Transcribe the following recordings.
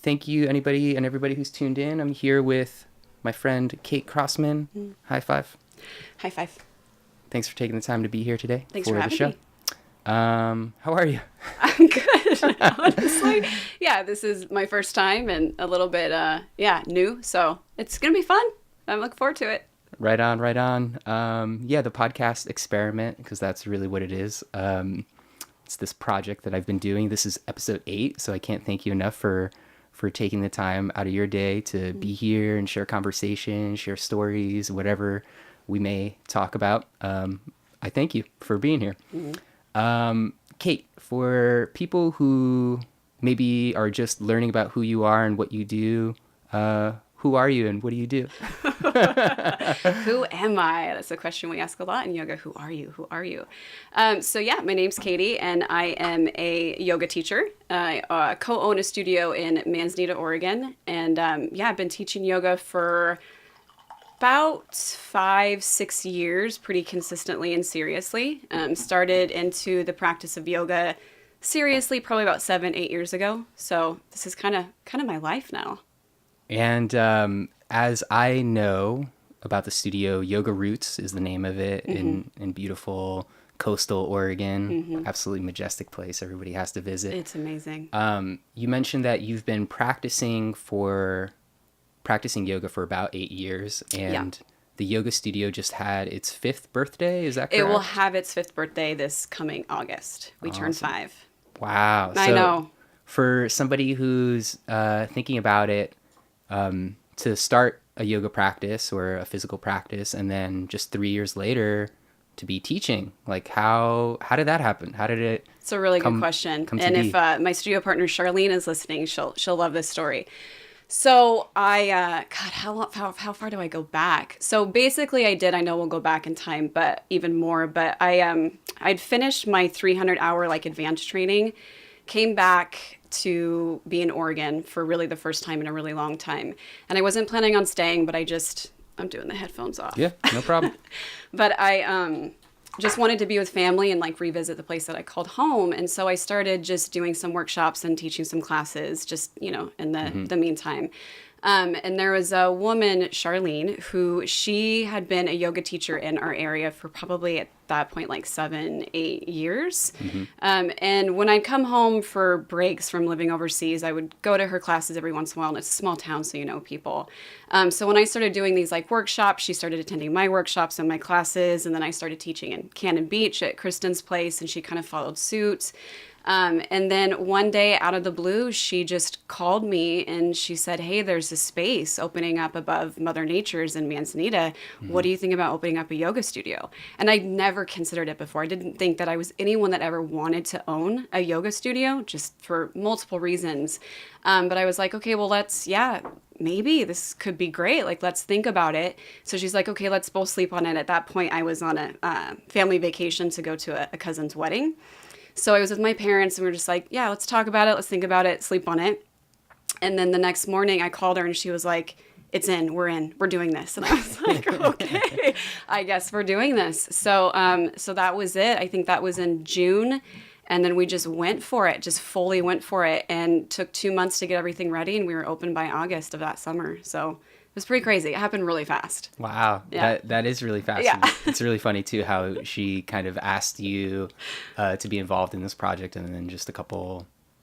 thank you, anybody and everybody who's tuned in. I'm here with my friend Kate Crosman. High five. High five. Thanks for taking the time to be here today. Thanks for having me. How are you? I'm good, honestly. Yeah, this is my first time and a little bit, new. So it's going to be fun. I'm looking forward to it. Right on. The podcast experiment, because that's really what it is. It's this project that I've been doing. This is episode 8, so I can't thank you enough for taking the time out of your day to be here and share conversation, share stories, whatever we may talk about. I thank you for being here. Kate, for people who maybe are just learning about who you are and what you do, who are you and what do you do? Who am I? That's a question we ask a lot in yoga. Who are you? Who are you? My name's Katie, and I am a yoga teacher. I co-own a studio in Manzanita, Oregon. And I've been teaching yoga for about 5-6 years, pretty consistently and seriously. Started into the practice of yoga seriously probably about 7-8 years ago. So this is kind of my life now. And as I know about the studio, Yoga Roots is the name of it, in beautiful coastal Oregon. Absolutely majestic place. Everybody has to visit. It's amazing. You mentioned that you've been practicing yoga for about 8 years, and the yoga studio just had its 5th birthday. Is that correct? It will have its 5th birthday this coming August. We turn 5. Wow. I know. For somebody who's thinking about it, to start a yoga practice or a physical practice, and then just 3 years later to be teaching, like how did that happen? How did it? It's a really good question. And if my studio partner Charlene is listening, she'll love this story. So how far do I go back? So basically I know we'll go back in time, but even more, but I'd finished my 300-hour advanced training, came back to be in Oregon for really the first time in a really long time. And I wasn't planning on staying, but I'm doing the headphones off. Yeah, no problem. But I just wanted to be with family and revisit the place that I called home. And so I started just doing some workshops and teaching some classes just, in the meantime. And there was a woman, Charlene, who she had been a yoga teacher in our area for probably at that point 7-8 years. And when I'd come home for breaks from living overseas, I would go to her classes every once in a while. And it's a small town, so you know people. So when I started doing these workshops, she started attending my workshops and my classes. And then I started teaching in Cannon Beach at Kristen's place, and she kind of followed suit. And then one day out of the blue, she just called me and she said, hey, there's a space opening up above Mother Nature's in Manzanita. What do you think about opening up a yoga studio? And I'd never considered it before. I didn't think that I was anyone that ever wanted to own a yoga studio, just for multiple reasons. But I was like, okay, well, maybe this could be great. Let's think about it. So she's like, okay, let's both sleep on it. At that point, I was on a family vacation to go to a cousin's wedding. So I was with my parents and we were just like, yeah, let's talk about it. Let's think about it. Sleep on it. And then the next morning I called her and she was like, it's in, we're doing this. And I was like, okay, I guess we're doing this. So that was it. I think that was in June. And then we just went for it, just fully went for it, and took 2 months to get everything ready. And we were open by August of that summer. So it was pretty crazy. It happened really fast. Wow. Yeah. That is really fast. Yeah. It's really funny, too, how she kind of asked you to be involved in this project, and then just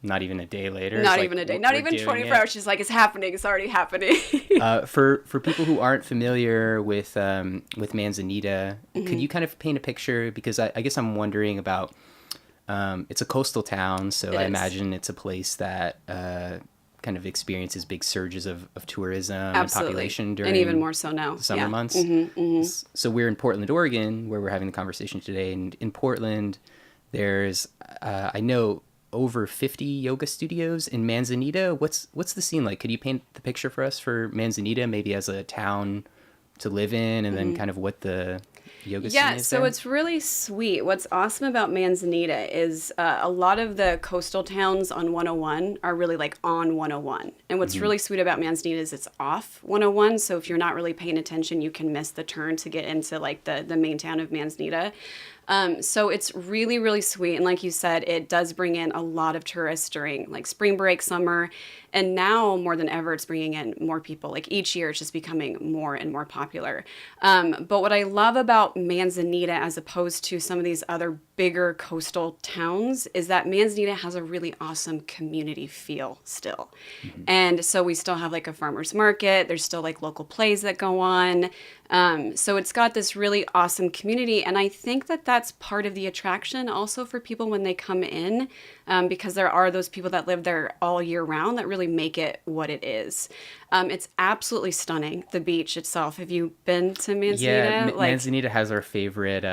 not even a day later. Not even a day. Not even 24 hours. She's like, it's happening. It's already happening. For people who aren't familiar with Manzanita, could you kind of paint a picture? Because I guess I'm wondering about, it's a coastal town, so I imagine it's a place that kind of experiences big surges of tourism and population during, and even more so now, the summer months. So we're in Portland, Oregon, where we're having the conversation today. And in Portland, there's, I know, over 50 yoga studios in Manzanita. What's the scene like? Could you paint the picture for us for Manzanita, maybe as a town to live in, and then kind of what the yoga scene is so there? it's really sweet. What's awesome about Manzanita is a lot of the coastal towns on 101 are really on 101. And what's really sweet about Manzanita is it's off 101. So if you're not really paying attention, you can miss the turn to get into the main town of Manzanita. So it's really, really sweet. And like you said, it does bring in a lot of tourists during like spring break, summer. And now more than ever, it's bringing in more people. Like each year, it's just becoming more and more popular. But what I love about Manzanita, as opposed to some of these other bigger coastal towns, is that Manzanita has a really awesome community feel still. And so we still have like a farmer's market. There's still like local plays that go on. So it's got this really awesome community. And I think that that's part of the attraction also for people when they come in, because there are those people that live there all year round that really make it what it is. It's absolutely stunning, the beach itself. Have you been to Manzanita? Yeah, Manzanita has our favorite,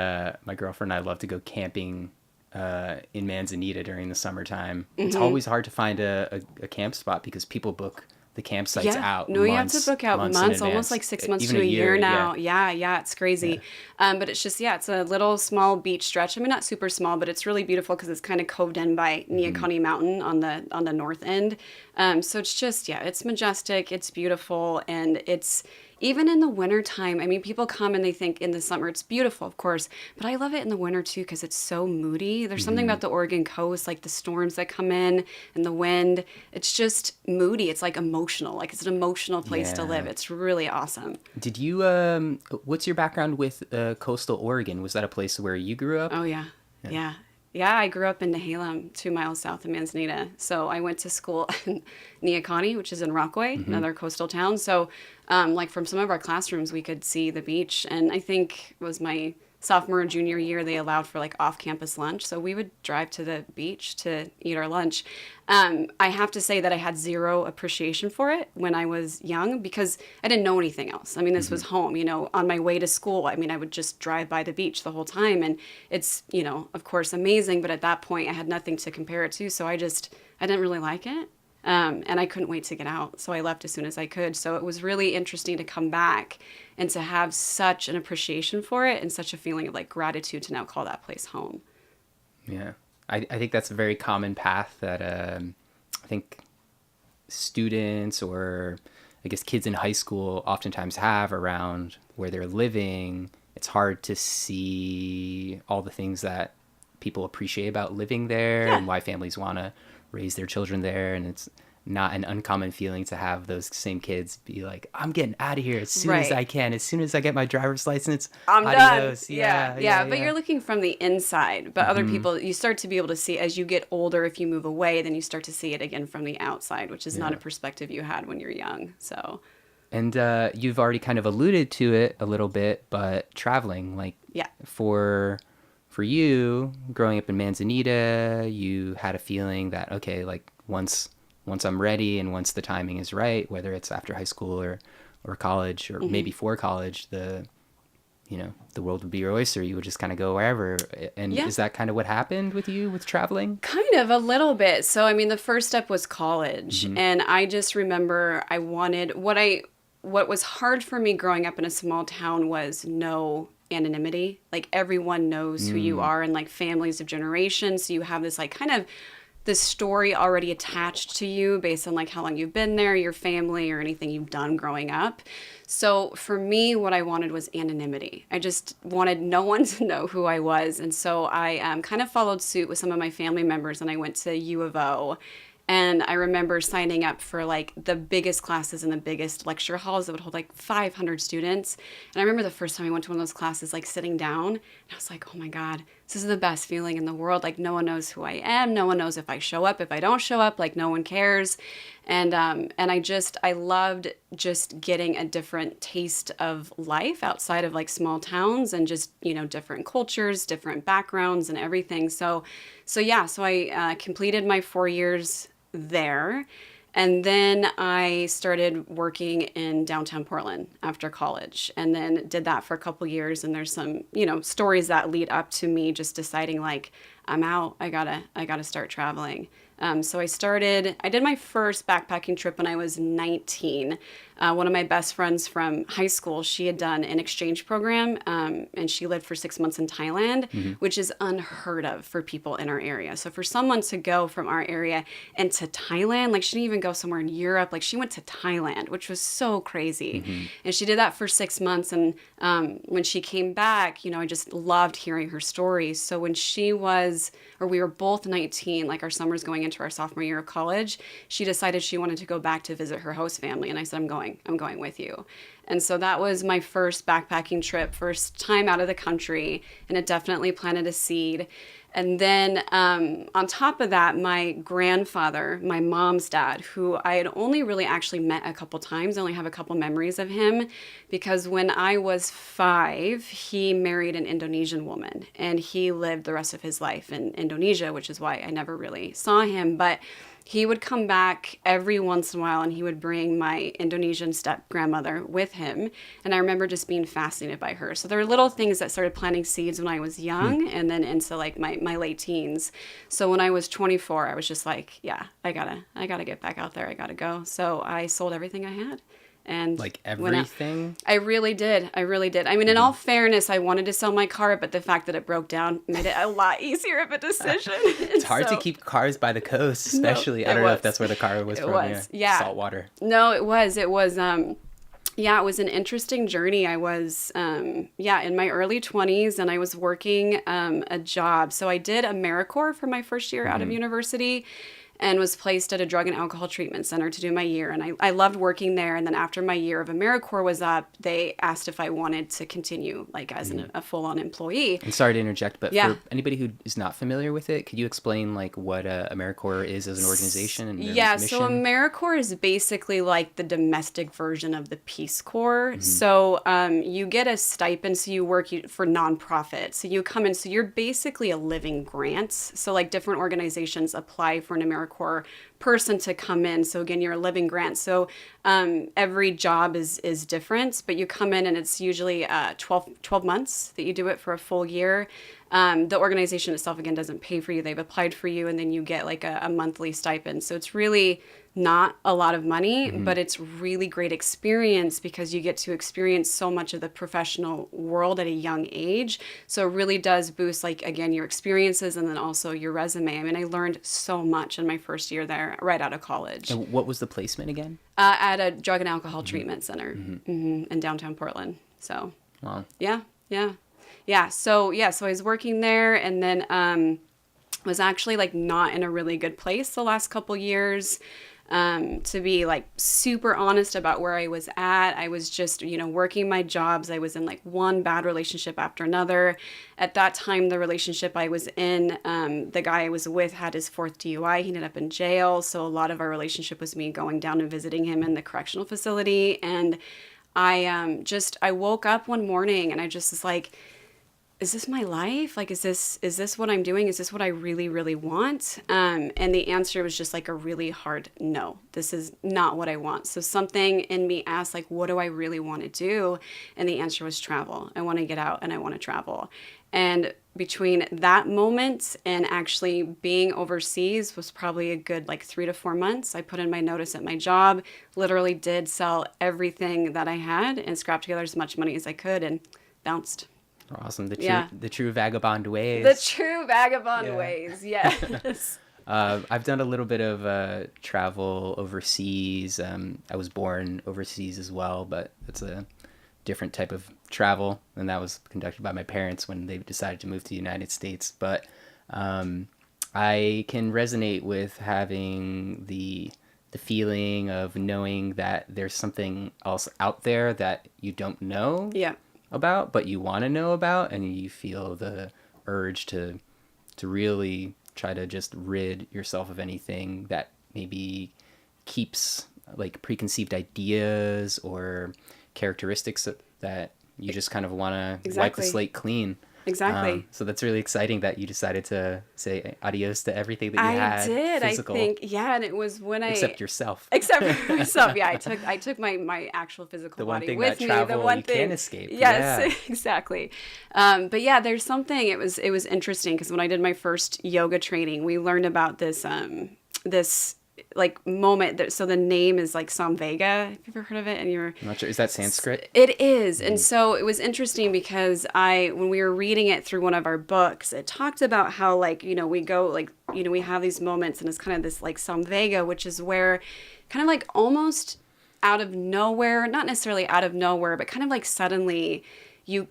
my girlfriend and I love to go camping in Manzanita during the summertime. It's always hard to find a camp spot because people book the campsites out. No, you have to book out months, almost like 6 months even to a year now. Yeah. Yeah, it's crazy. But it's just, it's a little small beach stretch. I mean, not super small, but it's really beautiful because it's kind of coved in by Neahkani Mountain on the north end. So it's just, it's majestic, it's beautiful, and it's, even in the wintertime, I mean, people come and they think in the summer it's beautiful, of course, but I love it in the winter too because it's so moody. There's something about the Oregon coast, like the storms that come in and the wind. It's just moody. It's like emotional. Like it's an emotional place to live. It's really awesome. Did you, what's your background with coastal Oregon? Was that a place where you grew up? Oh, yeah. Yeah, I grew up in Nehalem, 2 miles south of Manzanita. So I went to school in Neahkani, which is in Rockaway, another coastal town. So like from some of our classrooms, we could see the beach. And I think it was my sophomore and junior year, they allowed for like off-campus lunch. So we would drive to the beach to eat our lunch. I have to say that I had zero appreciation for it when I was young because I didn't know anything else. I mean, this was home, on my way to school. I mean, I would just drive by the beach the whole time. And it's, of course, amazing. But at that point, I had nothing to compare it to. So I didn't really like it. And I couldn't wait to get out. So I left as soon as I could. So it was really interesting to come back and to have such an appreciation for it and such a feeling of like gratitude to now call that place home. Yeah. I think that's a very common path that I think students or I guess kids in high school oftentimes have around where they're living. It's hard to see all the things that people appreciate about living there and why families want to raise their children there. And it's not an uncommon feeling to have those same kids be like, I'm getting out of here as soon as I can. As soon as I get my driver's license, I'm adios. done. Yeah. But you're looking from the inside. But other people, you start to be able to see as you get older, if you move away, then you start to see it again from the outside, which is not a perspective you had when you're young. So. And you've already kind of alluded to it a little bit, but traveling, like for you, growing up in Manzanita, you had a feeling that, okay, like once I'm ready and once the timing is right, whether it's after high school or college or maybe for college, the world would be your oyster. You would just kind of go wherever. And is that kind of what happened with you with traveling? Kind of a little bit. So, I mean, the first step was college. And I just remember I wanted what was hard for me growing up in a small town was no anonymity. Like everyone knows who you are and like families of generations. So you have this like kind of this story already attached to you based on like how long you've been there, your family, or anything you've done growing up. So for me, what I wanted was anonymity. I just wanted no one to know who I was. And so I kind of followed suit with some of my family members and I went to U of O. And I remember signing up for like the biggest classes in the biggest lecture halls that would hold like 500 students. And I remember the first time I went to one of those classes, like sitting down, and I was like, oh my God, this is the best feeling in the world. Like no one knows who I am. No one knows if I show up, if I don't show up, like no one cares. And I loved just getting a different taste of life outside of like small towns and just, different cultures, different backgrounds and everything. So I completed my 4 years there. And then I started working in downtown Portland after college and then did that for a couple years. And there's some, stories that lead up to me just deciding like, I'm out. I gotta start traveling. So I did my first backpacking trip when I was 19. One of my best friends from high school, she had done an exchange program, and she lived for 6 months in Thailand, which is unheard of for people in our area. So for someone to go from our area and to Thailand, like she didn't even go somewhere in Europe, like she went to Thailand, which was so crazy. And she did that for 6 months. And when she came back, I just loved hearing her stories. So when we were both 19, like our summers going into our sophomore year of college, she decided she wanted to go back to visit her host family. And I said, I'm going with you. And so that was my first backpacking trip, first time out of the country, and it definitely planted a seed. And then on top of that, my grandfather, my mom's dad, who I had only really actually met a couple times, I only have a couple memories of him, because when I was 5, he married an Indonesian woman, and he lived the rest of his life in Indonesia, which is why I never really saw him. But he would come back every once in a while, and he would bring my Indonesian step-grandmother with him. And I remember just being fascinated by her. So there were little things that started planting seeds when I was young and then into like my late teens. So when I was 24, I was just like, yeah, I gotta get back out there. I gotta go. So I sold everything I had. And like everything? I really did. I mean, in all fairness, I wanted to sell my car, but the fact that it broke down made it a lot easier of a decision. It's hard to keep cars by the coast, especially. I don't know if that's where the car was from. Yeah. Salt water. No, it was. It was an interesting journey. I was, in my early 20s, and I was working a job. So I did Americorps for my first year out of university, and was placed at a drug and alcohol treatment center to do my year. And I loved working there. And then after my year of Americorps was up, they asked if I wanted to continue like as a full-on employee. And sorry to interject, but for anybody who is not familiar with it, could you explain like what Americorps is as an organization and their mission? So Americorps is basically like the domestic version of the Peace Corps. So you get a stipend, so you work for nonprofit. So you come in, so you're basically a living grant. So like different organizations apply for an Americorps person to come in. So again, you're a living grant. So every job is different, but you come in and it's usually 12 months that you do it for a full year. The organization itself, again, doesn't pay for you. They've applied for you, and then you get like a monthly stipend. So it's really not a lot of money, but it's really great experience because you get to experience so much of the professional world at a young age. So it really does boost, like, again, your experiences and then also your resume. I mean, I learned so much in my first year there right out of college. And what was the placement again? At a drug and alcohol treatment center in downtown Portland. So, wow. Yeah. So I was working there, and then was actually like not in a really good place the last couple years. To be like super honest about where I was at, I was just, working my jobs. I was in like one bad relationship after another. At that time, the relationship I was in, the guy I was with had his 4th DUI. He ended up in jail. So a lot of our relationship was me going down and visiting him in the correctional facility. And I woke up one morning and I just was like, is this my life? Like, is this what I'm doing? Is this what I really, really want? And the answer was just like a really hard no. This is not what I want. So something in me asked, like, what do I really want to do? And the answer was travel. I want to get out and I want to travel. And between that moment and actually being overseas was probably a good like 3 to 4 months. I put in my notice at my job, literally did sell everything that I had and scrapped together as much money as I could and bounced. Awesome. The true vagabond ways. The true vagabond ways, yes. I've done a little bit of travel overseas. I was born overseas as well, but it's a different type of travel, and that was conducted by my parents when they decided to move to the United States. But I can resonate with having the feeling of knowing that there's something else out there that you don't know. Yeah. About, but you want to know about, and you feel the urge to really try to just rid yourself of anything that maybe keeps like preconceived ideas or characteristics that you just kind of want to wipe the slate clean. Exactly. So that's really exciting that you decided to say adios to everything that you had. I did. Physical, I think, and it was when except yourself. Except for myself, yeah. I took my actual physical body with me. The one thing can't escape. Yes, exactly. But yeah, there's something. It was interesting because when I did my first yoga training, we learned about this this like moment that, so the name is like Samvega. Have you ever heard of it? And you're I'm not sure. Is that Sanskrit? It is. And so it was interesting because when we were reading it through one of our books, it talked about how like, we go like, we have these moments and it's kind of this like Samvega, which is where kind of like almost out of nowhere, not necessarily out of nowhere, but kind of like suddenly you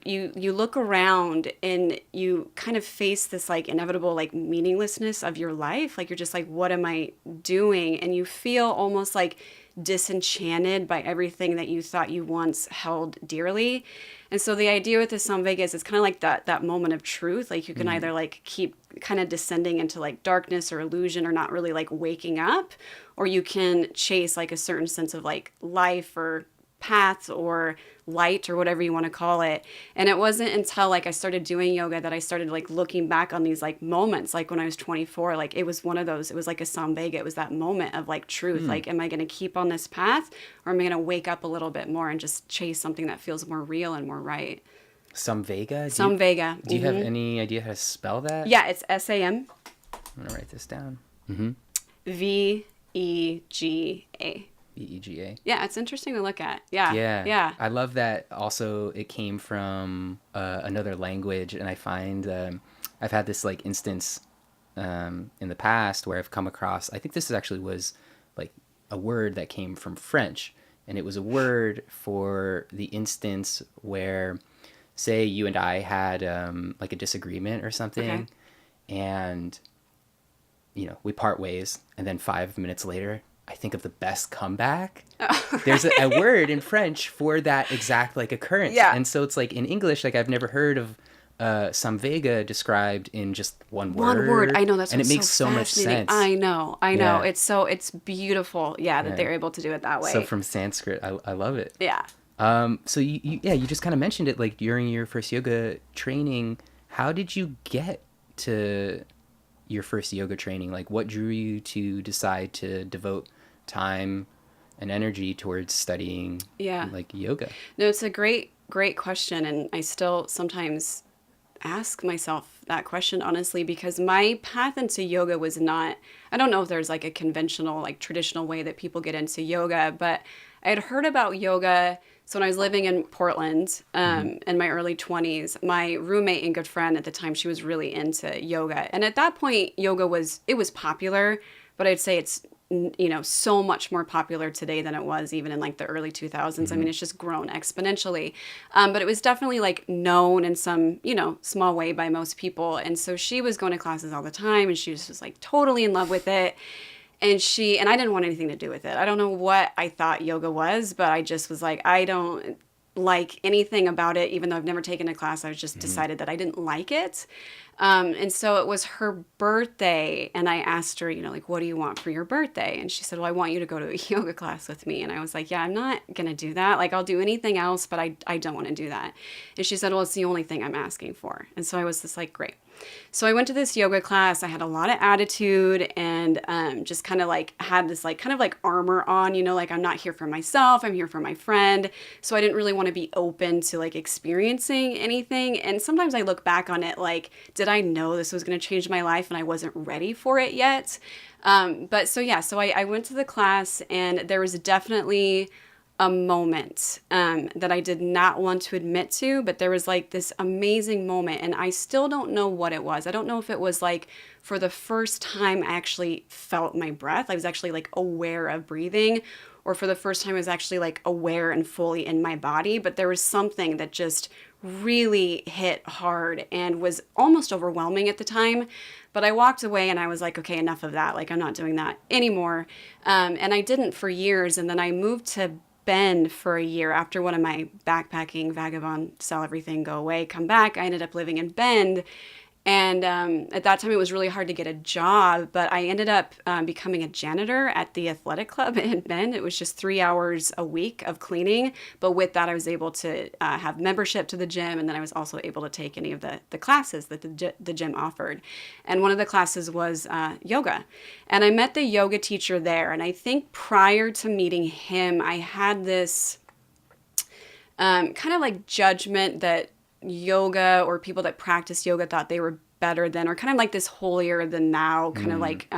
look around and you kind of face this like inevitable like meaninglessness of your life. Like you're just like, what am I doing? And you feel almost like disenchanted by everything that you thought you once held dearly. And so the idea with the Samvega is it's kind of like that moment of truth. Like you can either like keep kind of descending into like darkness or illusion or not really like waking up, or you can chase like a certain sense of like life or paths or light or whatever you want to call it. And it wasn't until like I started doing yoga that I started like looking back on these like moments, like when I was 24, like it was one of those, it was like a Samvega. It was that moment of like truth. Like, am I going to keep on this path, or am I going to wake up a little bit more and just chase something that feels more real and more right? Samvega? Samvega. Do you have any idea how to spell that? Yeah, it's SAM. I'm going to write this down. VEGA. VEGA. Yeah, it's interesting to look at. Yeah. I love that. Also, it came from another language, and I find I've had this like instance in the past where I've come across. I think this actually was like a word that came from French, and it was a word for the instance where, say, you and I had like a disagreement or something, and we part ways, and then 5 minutes later, I think of the best comeback. There's a word in French for that exact like occurrence. Yeah. And so it's like in English, like I've never heard of Samvega described in just one word. One word. I know, that's and it makes so much fascinating. sense. I know. Yeah. It's beautiful. Yeah, that they're able to do it that way. So from Sanskrit, I love it. Yeah. So you just kind of mentioned it like during your first yoga training. How did you get to your first yoga training? Like what drew you to decide to devote time and energy towards studying like yoga? No, it's a great question, and I still sometimes ask myself that question honestly, because my path into yoga was not, I don't know if there's like a conventional like traditional way that people get into yoga, but I had heard about yoga. So when I was living in Portland in my early 20s, my roommate and good friend at the time, she was really into yoga. And at that point, yoga was popular, but I'd say it's so much more popular today than it was even in like the early 2000s. I mean, it's just grown exponentially. But it was definitely like known in some, small way by most people. And so she was going to classes all the time, and she was just like totally in love with it. And I didn't want anything to do with it. I don't know what I thought yoga was, but I just was like, I don't like anything about it, even though I've never taken a class. I was just decided that I didn't like it. And so it was her birthday, and I asked her, like, what do you want for your birthday? And she said, well, I want you to go to a yoga class with me. And I was like, yeah, I'm not going to do that. Like, I'll do anything else, but I don't want to do that. And she said, well, it's the only thing I'm asking for. And so I was just like, great. So I went to this yoga class. I had a lot of attitude and just kind of like had this like kind of like armor on, like I'm not here for myself. I'm here for my friend. So I didn't really want to be open to like experiencing anything. And sometimes I look back on it like, did I know this was going to change my life and I wasn't ready for it yet? So I went to the class, and there was definitely a moment that I did not want to admit to, but there was like this amazing moment, and I still don't know what it was. I don't know if it was like for the first time I actually felt my breath. I was actually like aware of breathing, or for the first time I was actually like aware and fully in my body, but there was something that just really hit hard and was almost overwhelming at the time. But I walked away and I was like, okay, enough of that. Like, I'm not doing that anymore. And I didn't for years. And then I moved to Bend for a year after one of my backpacking, vagabond, sell everything, go away, come back. I ended up living in Bend. And at that time, it was really hard to get a job, but I ended up becoming a janitor at the athletic club in Bend. It was just 3 hours a week of cleaning. But with that, I was able to have membership to the gym, and then I was also able to take any of the classes that the gym offered. And one of the classes was yoga. And I met the yoga teacher there. And I think prior to meeting him, I had this kind of like judgment that yoga or people that practice yoga thought they were better than, or kind of like this holier than thou kind of like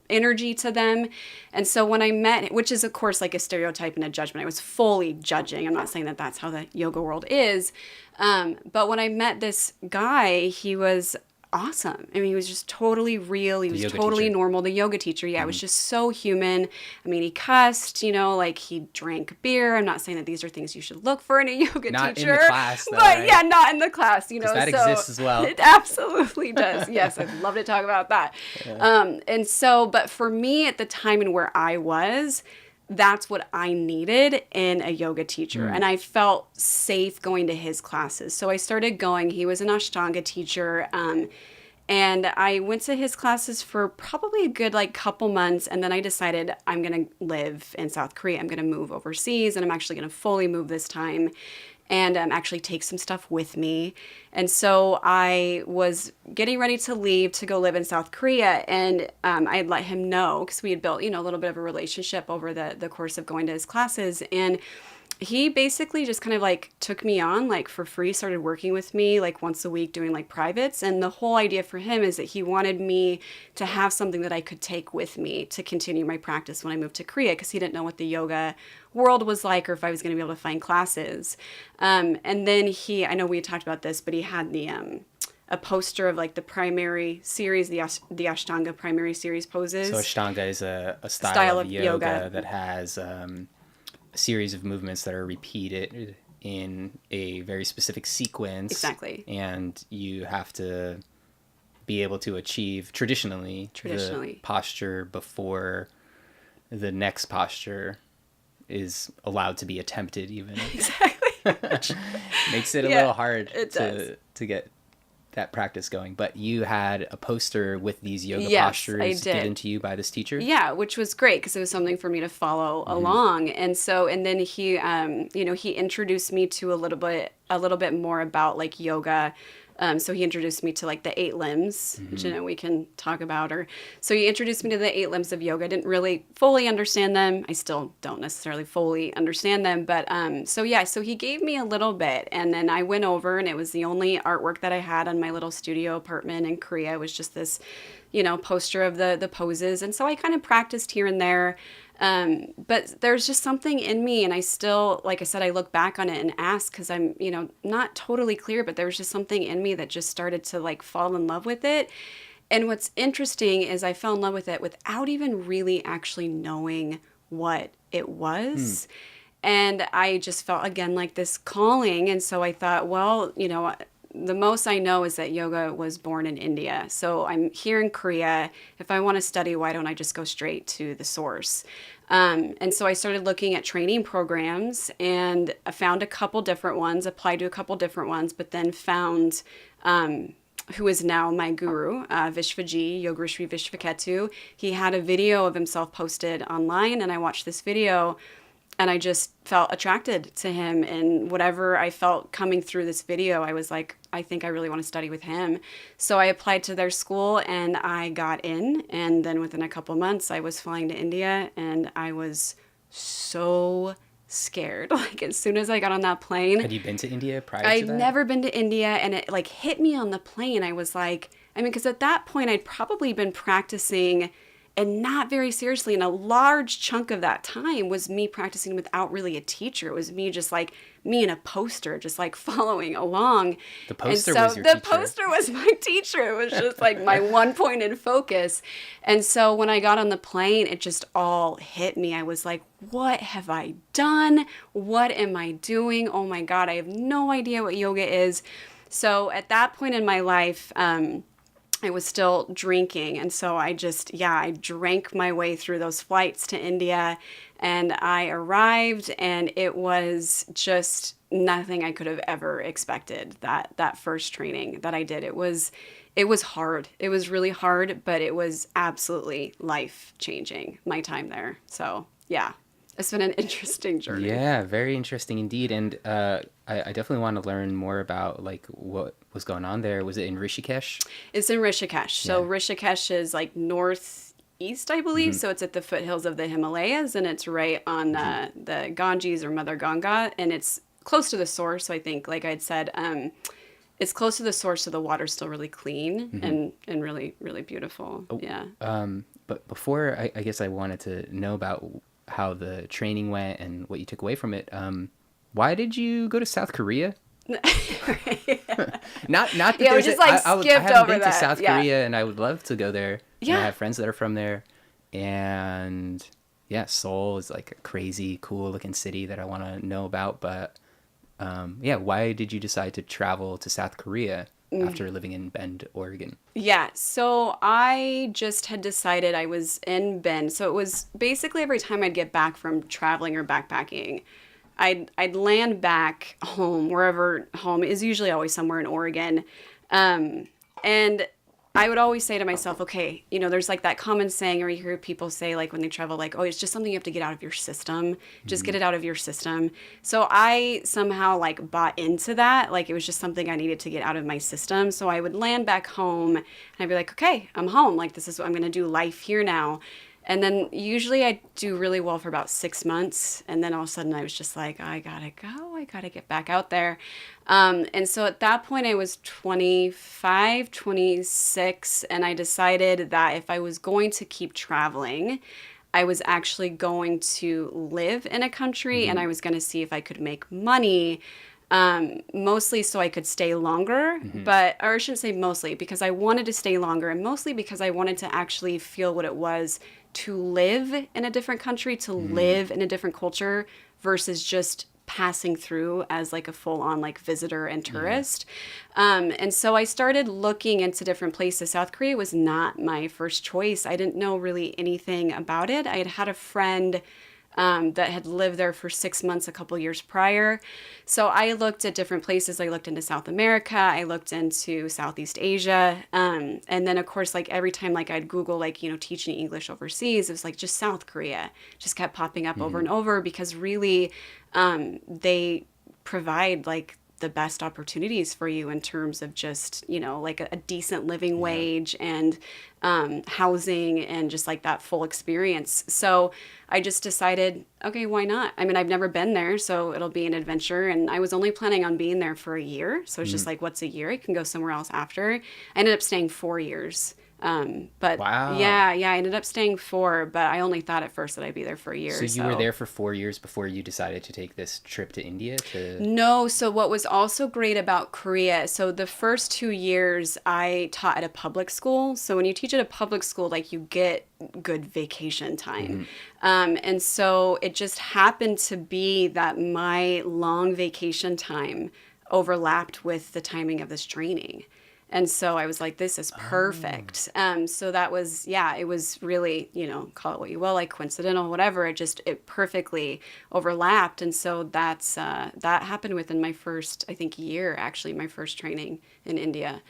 energy to them. And so when I met, which is of course like a stereotype and a judgment, I was fully judging. I'm not saying that that's how the yoga world is. But when I met this guy, he was awesome. I mean, he was just totally real. He was totally teacher. normal. The yoga teacher. Yeah, it was just so human. I mean, he cussed, like he drank beer. I'm not saying that these are things you should look for in a yoga not teacher. In the class, though, but right? yeah, not in the class, that exists as well. It absolutely does. Yes, I'd love to talk about that. Yeah. But for me at the time and where I was, that's what I needed in a yoga teacher. And I felt safe going to his classes. So I started going. He was an Ashtanga teacher. And I went to his classes for probably a good couple months. And then I decided I'm going to live in South Korea. I'm going to move overseas, and I'm actually going to fully move this time and actually take some stuff with me. And so I was getting ready to leave to go live in South Korea, and I had let him know because we had built, a little bit of a relationship over the course of going to his classes. And he basically just kind of took me on for free, started working with me once a week doing privates. And the whole idea for him is that he wanted me to have something that I could take with me to continue my practice when I moved to Korea, because he didn't know what the yoga world was like or if I was going to be able to find classes. And then I know we had talked about this, but he had a poster of the primary series, the Ashtanga primary series poses. So Ashtanga is a style of yoga that has a series of movements that are repeated in a very specific sequence. Exactly. And you have to be able to achieve traditionally the posture before the next posture is allowed to be attempted even. Exactly. Makes it a little hard to get that practice going. But you had a poster with these yoga postures given to you by this teacher? Yeah, which was great because it was something for me to follow along. And then he he introduced me to a little bit more about yoga. So he introduced me to the 8 limbs, which we can talk about. So he introduced me to the 8 limbs of yoga. I didn't really fully understand them. I still don't necessarily fully understand them. But so he gave me a little bit. And then I went over, and it was the only artwork that I had on my little studio apartment in Korea. It was just this, poster of the poses. And so I kind of practiced here and there. But there's just something in me, and I still, like I said, I look back on it and ask because I'm, not totally clear, but there was just something in me that just started to fall in love with it. And what's interesting is I fell in love with it without even really actually knowing what it was. And I just felt, again, this calling. And so I thought, well, the most I know is that yoga was born in India. So I'm here in Korea. If I want to study, why don't I just go straight to the source? And so I started looking at training programs, and I found a couple different ones, applied to a couple different ones, but then found who is now my guru, Vishvaji, Yogrishi Vishvketu. He had a video of himself posted online, and I watched this video. And I just felt attracted to him, and whatever I felt coming through this video, I was like, I think I really want to study with him. So I applied to their school, and I got in. And then within a couple months, I was flying to India, and I was so scared. As soon as I got on that plane. Had you been to India prior to that? I'd never been to India, and it hit me on the plane. I was because at that point, I'd probably been practicing and not very seriously. And a large chunk of that time was me practicing without really a teacher. It was me just me and a poster, just following along. The poster was your teacher. The poster was my teacher. It was just my one point in focus. And so when I got on the plane, it just all hit me. I was like, what have I done? What am I doing? Oh my God, I have no idea what yoga is. So at that point in my life, I was still drinking. And so I drank my way through those flights to India, and I arrived, and it was just nothing I could have ever expected. That first training that I did, it was hard. It was really hard, but it was absolutely life-changing, my time there. So yeah, it's been an interesting journey. Yeah, very interesting indeed. And I definitely want to learn more about what was going on there. Was it in Rishikesh? It's in Rishikesh. So Rishikesh is northeast, I believe. So it's at the foothills of the Himalayas, and it's right on the Ganges or Mother Ganga, and it's close to the source. So I think, like I'd said, it's close to the source, so the water's still really clean and really, really beautiful. Yeah. But before, I guess I wanted to know about how the training went and what you took away from it. Why did you go to South Korea? Not that Yeah, we there's just like I skipped haven't over been that. to South Yeah. Korea, and I would love to go there. And I Yeah. have friends that are from there, and yeah, Seoul is like a crazy cool looking city that I want to know about. But yeah, why did you decide to travel to South Korea after living in Bend, Oregon? Yeah, so I just had decided I was in Bend. So it was basically every time I'd get back from traveling or backpacking, I'd land back home, wherever home is, usually always somewhere in Oregon. And I would always say to myself, okay, you know, there's like that common saying, or you hear people say, like when they travel, like, oh, it's just something you have to get out of your system. Just get it out of your system. So I somehow like bought into that. Like it was just something I needed to get out of my system. So I would land back home and I'd be like, okay, I'm home. Like this is what I'm going to do, life here now. And then usually I do really well for about 6 months. And then all of a sudden I was just like, I gotta go. I gotta get back out there. And so at that point I was 25, 26. And I decided that if I was going to keep traveling, I was actually going to live in a country and I was going to see if I could make money, mostly so I could stay longer, but, or I shouldn't say mostly, because I wanted to stay longer, and mostly because I wanted to actually feel what it was to live in a different country, to live in a different culture versus just passing through as like a full-on like visitor and tourist. And so I started looking into different places. South Korea was not my first choice. I didn't know really anything about it. I had had a friend that had lived there for 6 months a couple years prior. So I looked at different places. I looked into South America. I looked into Southeast Asia. And then of course, like every time like I'd Google like, you know, teaching English overseas, it was like just South Korea just kept popping up over and over because really they provide like the best opportunities for you in terms of just, you know, like a decent living wage and housing and just like that full experience. So I just decided, okay, why not? I mean, I've never been there, so it'll be an adventure. And I was only planning on being there for a year. So it's just like, what's a year? I can go somewhere else after. I ended up staying 4 years. But Wow. yeah, I ended up staying 4, but I only thought at first that I'd be there for a year. So you were there for 4 years before you decided to take this trip to India to... No, so what was also great about Korea, so the first 2 years I taught at a public school. So when you teach at a public school, like you get good vacation time. And so it just happened to be that my long vacation time overlapped with the timing of this training. And so I was like, this is perfect. So that was, yeah, it was really, you know, call it what you will, like coincidental, whatever. It perfectly overlapped. And so that's, that happened within my first, I think, year, actually, my first training in India.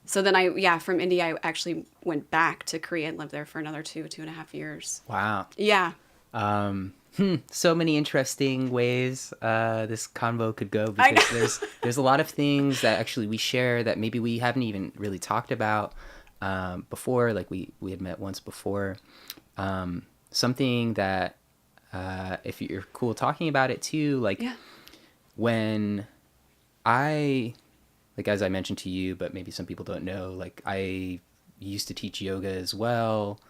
So then from India, I actually went back to Korea and lived there for another 2.5 years. Wow. Yeah. So many interesting ways this convo could go, because there's a lot of things that actually we share that maybe we haven't even really talked about before. Like we had met once before. Something that if you're cool talking about it too, like when like as I mentioned to you, but maybe some people don't know, like I used to teach yoga as well.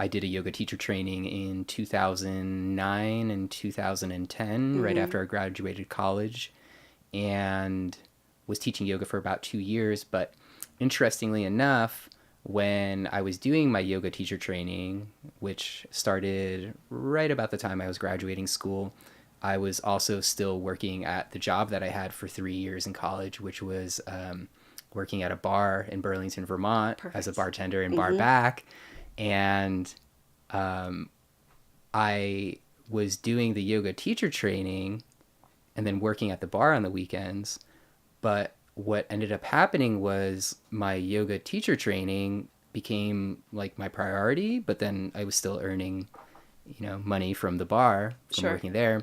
I did a yoga teacher training in 2009 and 2010, right after I graduated college, and was teaching yoga for about 2 years. But interestingly enough, when I was doing my yoga teacher training, which started right about the time I was graduating school, I was also still working at the job that I had for 3 years in college, which was working at a bar in Burlington, Vermont, as a bartender and bar back. And I was doing the yoga teacher training and then working at the bar on the weekends. But what ended up happening was my yoga teacher training became like my priority, but then I was still earning, you know, money from the bar, from working there.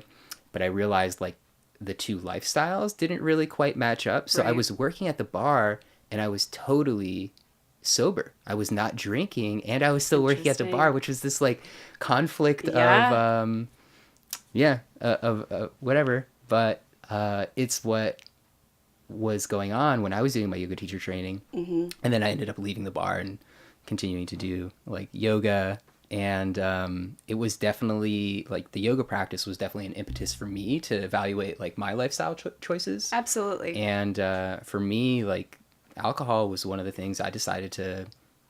But I realized like the two lifestyles didn't really quite match up. So I was working at the bar and I was totally sober. I was not drinking and I was still working at the bar, which was this like conflict of whatever. But it's what was going on when I was doing my yoga teacher training. And then I ended up leaving the bar and continuing to do like yoga. And it was definitely like the yoga practice was definitely an impetus for me to evaluate like my lifestyle choices. Absolutely. And for me, like alcohol was one of the things I decided to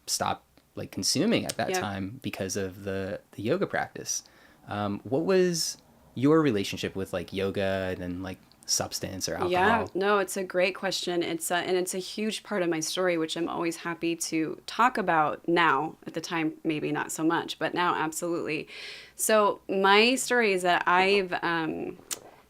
stop like consuming at that time because of the yoga practice. What was your relationship with like yoga and then like substance or alcohol? Yeah, no, it's a great question. And it's a huge part of my story, which I'm always happy to talk about now. At the time, maybe not so much, but now absolutely. So my story is that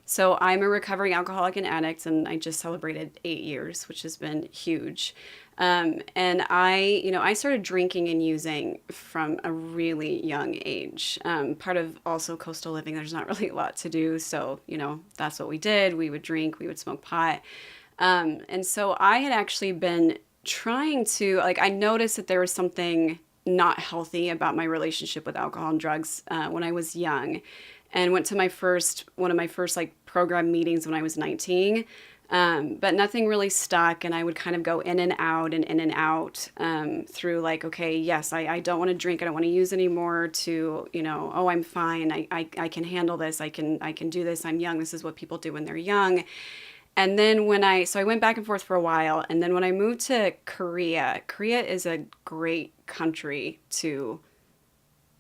so I'm a recovering alcoholic and addict, and I just celebrated 8 years, which has been huge. And I started drinking and using from a really young age. Part of also coastal living, there's not really a lot to do. So, that's what we did. We would drink, we would smoke pot. And so I had actually been trying to, like, I noticed that there was something not healthy about my relationship with alcohol and drugs when I was young, and went to one of my first like program meetings when I was 19. But nothing really stuck, and I would kind of go in and out through like, okay, yes, I don't want to drink, I don't want to use anymore, to, oh, I'm fine, I can handle this, I can do this, I'm young, this is what people do when they're young. And then so I went back and forth for a while, and then when I moved to Korea is a great country to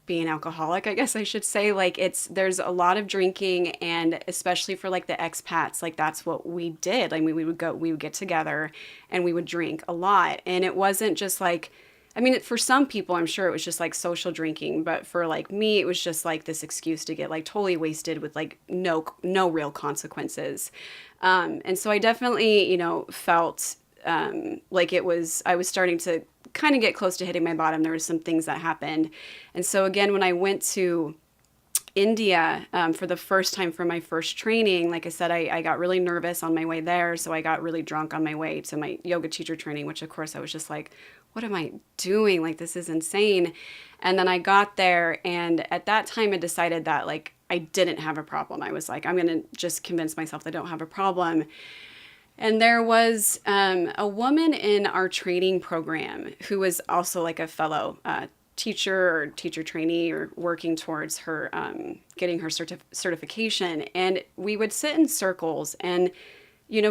be an alcoholic, I guess I should say. Like, there's a lot of drinking, and especially for like the expats, like that's what we did. Like we would get together and we would drink a lot. And it wasn't just like, I mean, for some people, I'm sure it was just like social drinking, but for like me, it was just like this excuse to get like totally wasted with like no real consequences. And so I definitely, felt like I was starting to kind of get close to hitting my bottom. There was some things that happened. And so again, when I went to India for the first time for my first training, like I said, I got really nervous on my way there. So I got really drunk on my way to my yoga teacher training, which of course I was just like, what am I doing? Like, this is insane. And then I got there, and at that time I decided that like I didn't have a problem. I was like, I'm going to just convince myself that I don't have a problem. And there was a woman in our training program who was also like a fellow teacher or teacher trainee, or working towards her getting her certification. And we would sit in circles, and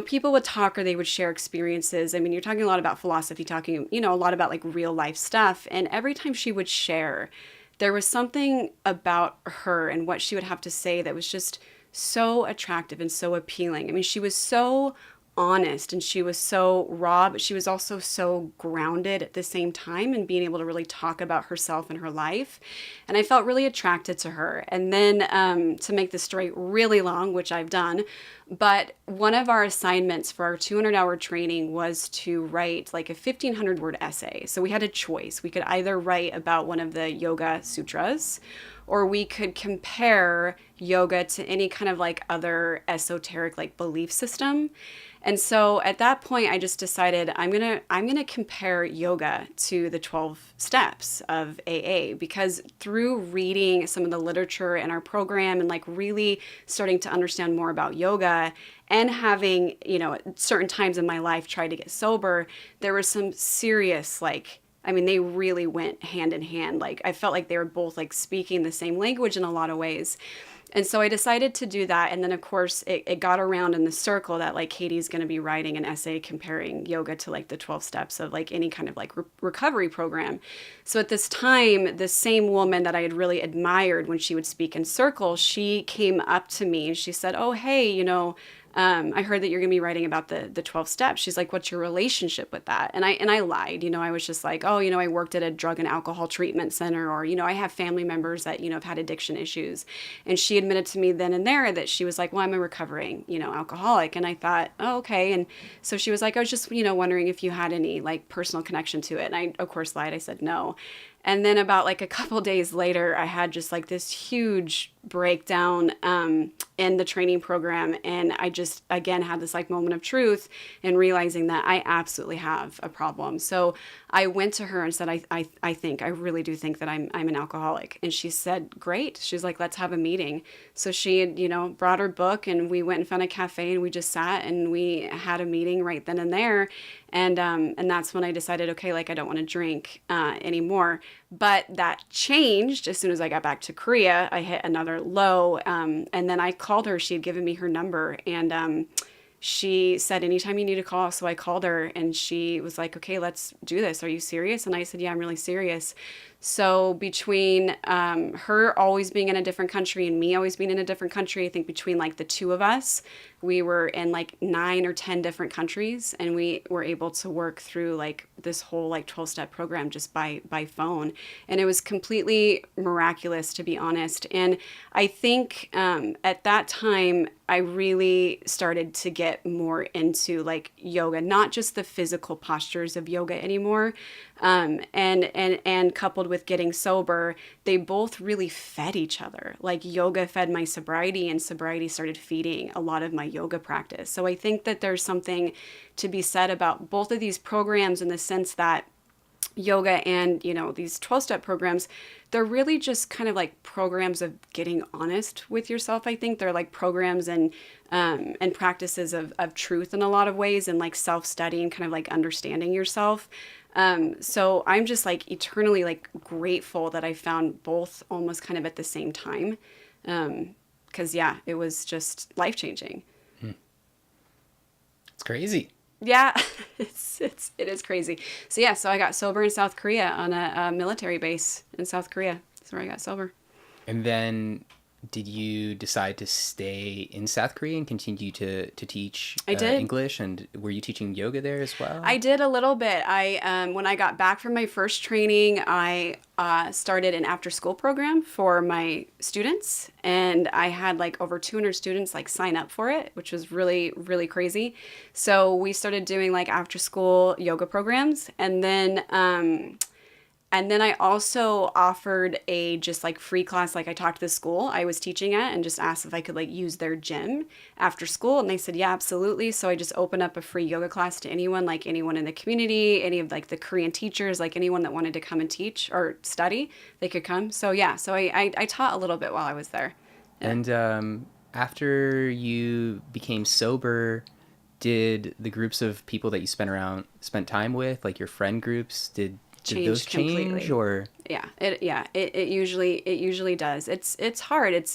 people would talk, or they would share experiences. I mean, you're talking a lot about philosophy, talking a lot about like real life stuff. And every time she would share, there was something about her and what she would have to say that was just so attractive and so appealing. I mean, she was so honest, and she was so raw, but she was also so grounded at the same time, and being able to really talk about herself and her life. And I felt really attracted to her. And then to make the story really long, which I've done, but one of our assignments for our 200-hour training was to write like a 1,500-word essay. So we had a choice. We could either write about one of the yoga sutras, or we could compare yoga to any kind of like other esoteric like belief system. And so at that point, I just decided I'm gonna compare yoga to the 12 steps of AA, because through reading some of the literature in our program and like really starting to understand more about yoga, and having, at certain times in my life tried to get sober, there was some serious they really went hand in hand. Like, I felt like they were both like speaking the same language in a lot of ways. And so I decided to do that. And then, of course, it got around in the circle that like Katie's going to be writing an essay comparing yoga to like the 12 steps of like any kind of like recovery program. So at this time, the same woman that I had really admired when she would speak in circle, she came up to me and she said, oh, hey, I heard that you're going to be writing about the 12 steps. She's like, what's your relationship with that? And I lied, I was just like, oh, I worked at a drug and alcohol treatment center, or, I have family members that, have had addiction issues. And she admitted to me then and there that she was like, well, I'm a recovering, alcoholic. And I thought, oh, okay. And so she was like, I was just, wondering if you had any like personal connection to it. And I, of course, lied. I said no. And then about like a couple days later, I had just like this huge breakdown in the training program. And I just, again, had this like moment of truth and realizing that I absolutely have a problem. So I went to her and said, I really do think that I'm an alcoholic. And she said, great. She's like, let's have a meeting. So she had, brought her book, and we went and found a cafe, and we just sat and we had a meeting right then and there. And that's when I decided, okay, like I don't want to drink anymore. But that changed as soon as I got back to Korea. I hit another low, and then I called her. She had given me her number, and she said, anytime you need a call. So I called her, and she was like, okay, let's do this. Are you serious? And I said, yeah, I'm really serious. So between her always being in a different country and me always being in a different country, I think between like the two of us, we were in like 9 or 10 different countries, and we were able to work through like this whole like 12-step program just by phone. And it was completely miraculous, to be honest. And I think at that time, I really started to get more into like yoga, not just the physical postures of yoga anymore. And coupled with getting sober, they both really fed each other. Like yoga fed my sobriety, and sobriety started feeding a lot of my yoga practice. So I think that there's something to be said about both of these programs in the sense that yoga and, these 12-step programs, they're really just kind of like programs of getting honest with yourself. I think they're like programs and practices of truth in a lot of ways, and like self-study and kind of like understanding yourself. So I'm just like eternally like grateful that I found both almost kind of at the same time. 'Cause yeah, it was just life-changing. It's crazy. Yeah, it is crazy. So yeah, so I got sober in South Korea on a military base in South Korea. That's where I got sober. And then did you decide to stay in South Korea and continue to teach English? And were you teaching yoga there as well? I did a little bit. When I got back from my first training, I started an after-school program for my students, and I had like over 200 students like sign up for it, which was really, really crazy. So we started doing like after-school yoga programs, and then I also offered a just like free class. Like I talked to the school I was teaching at and just asked if I could like use their gym after school. And they said, yeah, absolutely. So I just opened up a free yoga class to anyone, like anyone in the community, any of like the Korean teachers, like anyone that wanted to come and teach or study, they could come. So yeah, so I taught a little bit while I was there. Yeah. And after you became sober, did the groups of people that you spent time with, like your friend groups, did those change completely. Or it usually does. It's hard. I'd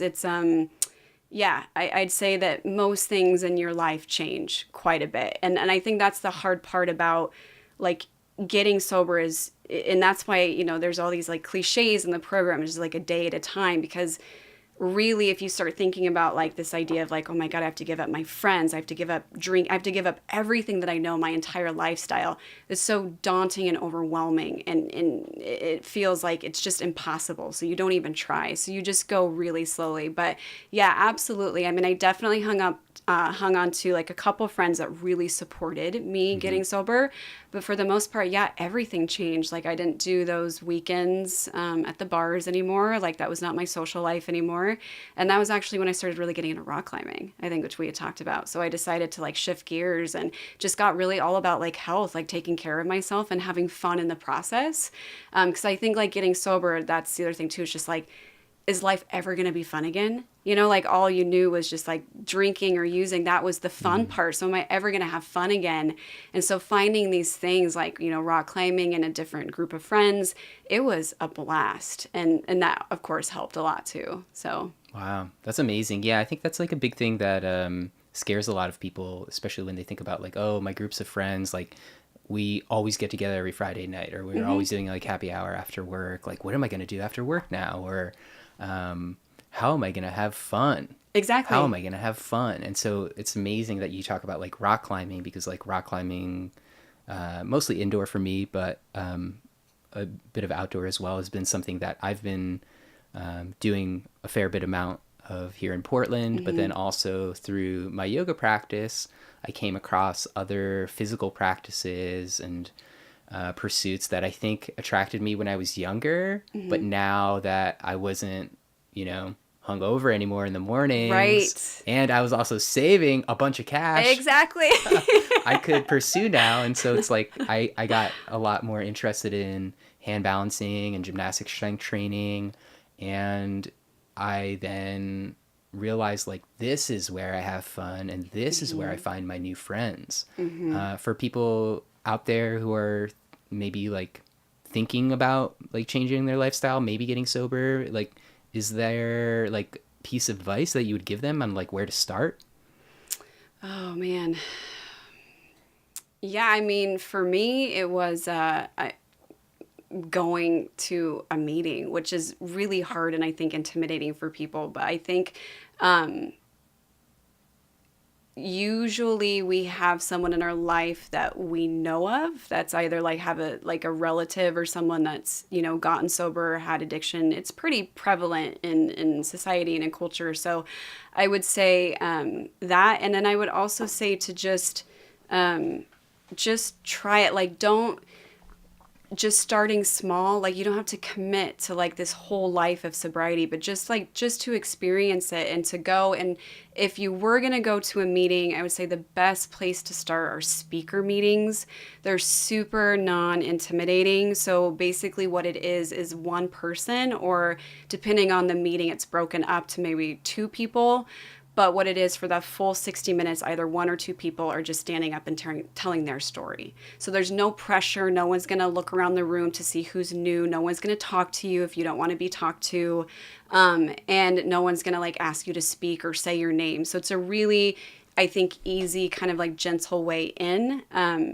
say that most things in your life change quite a bit, and I think that's the hard part about like getting sober is, and that's why there's all these like cliches in the program, is like a day at a time, because really, if you start thinking about like this idea of like, oh my God, I have to give up my friends, I have to give up drink, I have to give up everything that I know, my entire lifestyle, it's so daunting and overwhelming, and it feels like it's just impossible. So you don't even try. So you just go really slowly. But yeah, absolutely. I mean, I definitely hung on to like a couple friends that really supported me getting sober. But for the most part, yeah, everything changed. Like I didn't do those weekends at the bars anymore. Like that was not my social life anymore. And that was actually when I started really getting into rock climbing, I think, which we had talked about. So I decided to like shift gears and just got really all about like health, like taking care of myself and having fun in the process. Because I think like getting sober, that's the other thing too. It's just like, is life ever going to be fun again? Like all you knew was just like drinking or using. That was the fun part. So am I ever going to have fun again? And so finding these things like, rock climbing and a different group of friends, it was a blast. And that of course helped a lot too. So. Wow. That's amazing. Yeah. I think that's like a big thing that scares a lot of people, especially when they think about like, oh, my groups of friends, like we always get together every Friday night, or we're always doing like happy hour after work. Like, what am I going to do after work now? Or, how am I going to have fun? Exactly. How am I going to have fun? And so it's amazing that you talk about like rock climbing, because like rock climbing, mostly indoor for me, but a bit of outdoor as well, has been something that I've been doing a fair bit amount of here in Portland. But then also through my yoga practice, I came across other physical practices and pursuits that I think attracted me when I was younger. But now that I wasn't, hungover anymore in the mornings. Right. And I was also saving a bunch of cash Exactly. I could pursue now. And so it's like I got a lot more interested in hand balancing and gymnastic strength training. And I then realized like this is where I have fun and this is where I find my new friends. For people out there who are maybe like thinking about like changing their lifestyle, maybe getting sober, like is there like piece of advice that you would give them on like where to start? Oh man. Yeah, I mean, for me, it was going to a meeting, which is really hard and I think intimidating for people. But I think usually we have someone in our life that we know of that's either like have a relative or someone that's, you know, gotten sober or had addiction. It's pretty prevalent in society and in culture. So I would say that. And then I would also say to just try it. Like, don't just starting small. Like, you don't have to commit to like this whole life of sobriety, but just to experience it and to go. And if you were going to go to a meeting, I would say the best place to start are speaker meetings. They're super non-intimidating. So basically what it is one person, or depending on the meeting, it's broken up to maybe two people. But what it is for that full 60 minutes, either one or two people are just standing up and telling their story. So there's no pressure. No one's going to look around the room to see who's new. No one's going to talk to you if you don't want to be talked to. And no one's going to like ask you to speak or say your name. So it's a really, I think, easy kind of like gentle way in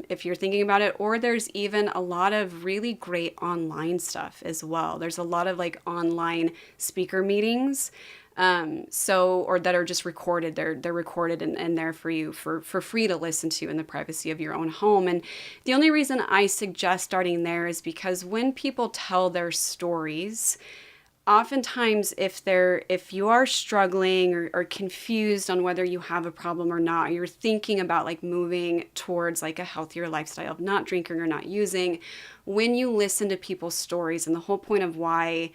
if you're thinking about it. Or there's even a lot of really great online stuff as well. There's a lot of like online speaker meetings. Or that are just recorded. They're recorded and there for you for free to listen to in the privacy of your own home. And the only reason I suggest starting there is because when people tell their stories, oftentimes if you are struggling or confused on whether you have a problem or not, or you're thinking about like moving towards like a healthier lifestyle of not drinking or not using, when you listen to people's stories, and the whole point of why,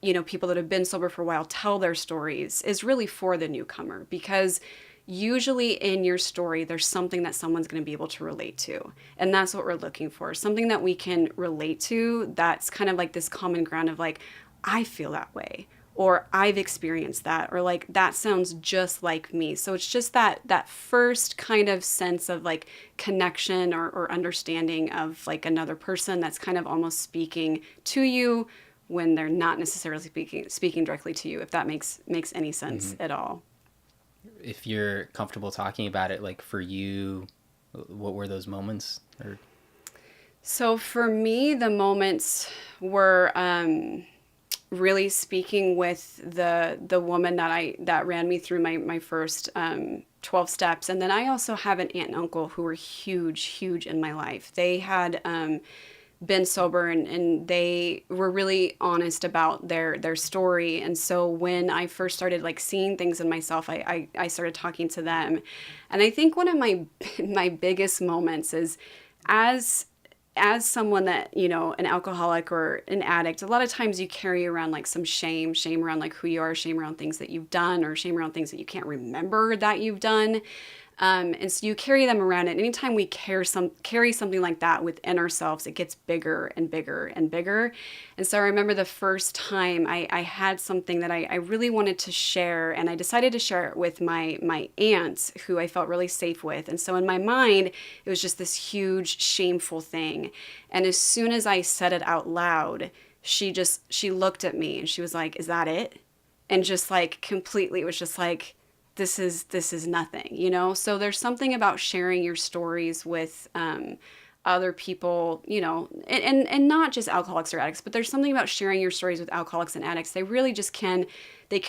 you know, people that have been sober for a while tell their stories is really for the newcomer, because usually in your story, there's something that someone's going to be able to relate to. And that's what we're looking for. Something that we can relate to that's kind of like this common ground of like, I feel that way, or I've experienced that, or like, that sounds just like me. So it's just that first kind of sense of like connection or understanding of like another person that's kind of almost speaking to you when they're not necessarily speaking directly to you, if that makes any sense at all. If you're comfortable talking about it, like for you, what were those moments? So for me, the moments were really speaking with the woman that ran me through my first 12 steps. And then I also have an aunt and uncle who were huge in my life. They had been sober and they were really honest about their story. And so when I first started like seeing things in myself, I started talking to them. And I think one of my biggest moments is as someone that, you know, an alcoholic or an addict, a lot of times you carry around like some shame around like who you are, shame around things that you've done, or shame around things that you can't remember that you've done. And so you carry them around, and anytime we carry something like that within ourselves, it gets bigger and bigger and bigger. And so I remember the first time I had something that I really wanted to share, and I decided to share it with my aunt, who I felt really safe with. And so in my mind, it was just this huge shameful thing. And as soon as I said it out loud, she looked at me and she was like, "Is that it?" And just like completely, it was just like, this is nothing, you know? So there's something about sharing your stories with other people, you know, and not just alcoholics or addicts, but there's something about sharing your stories with alcoholics and addicts. They really just can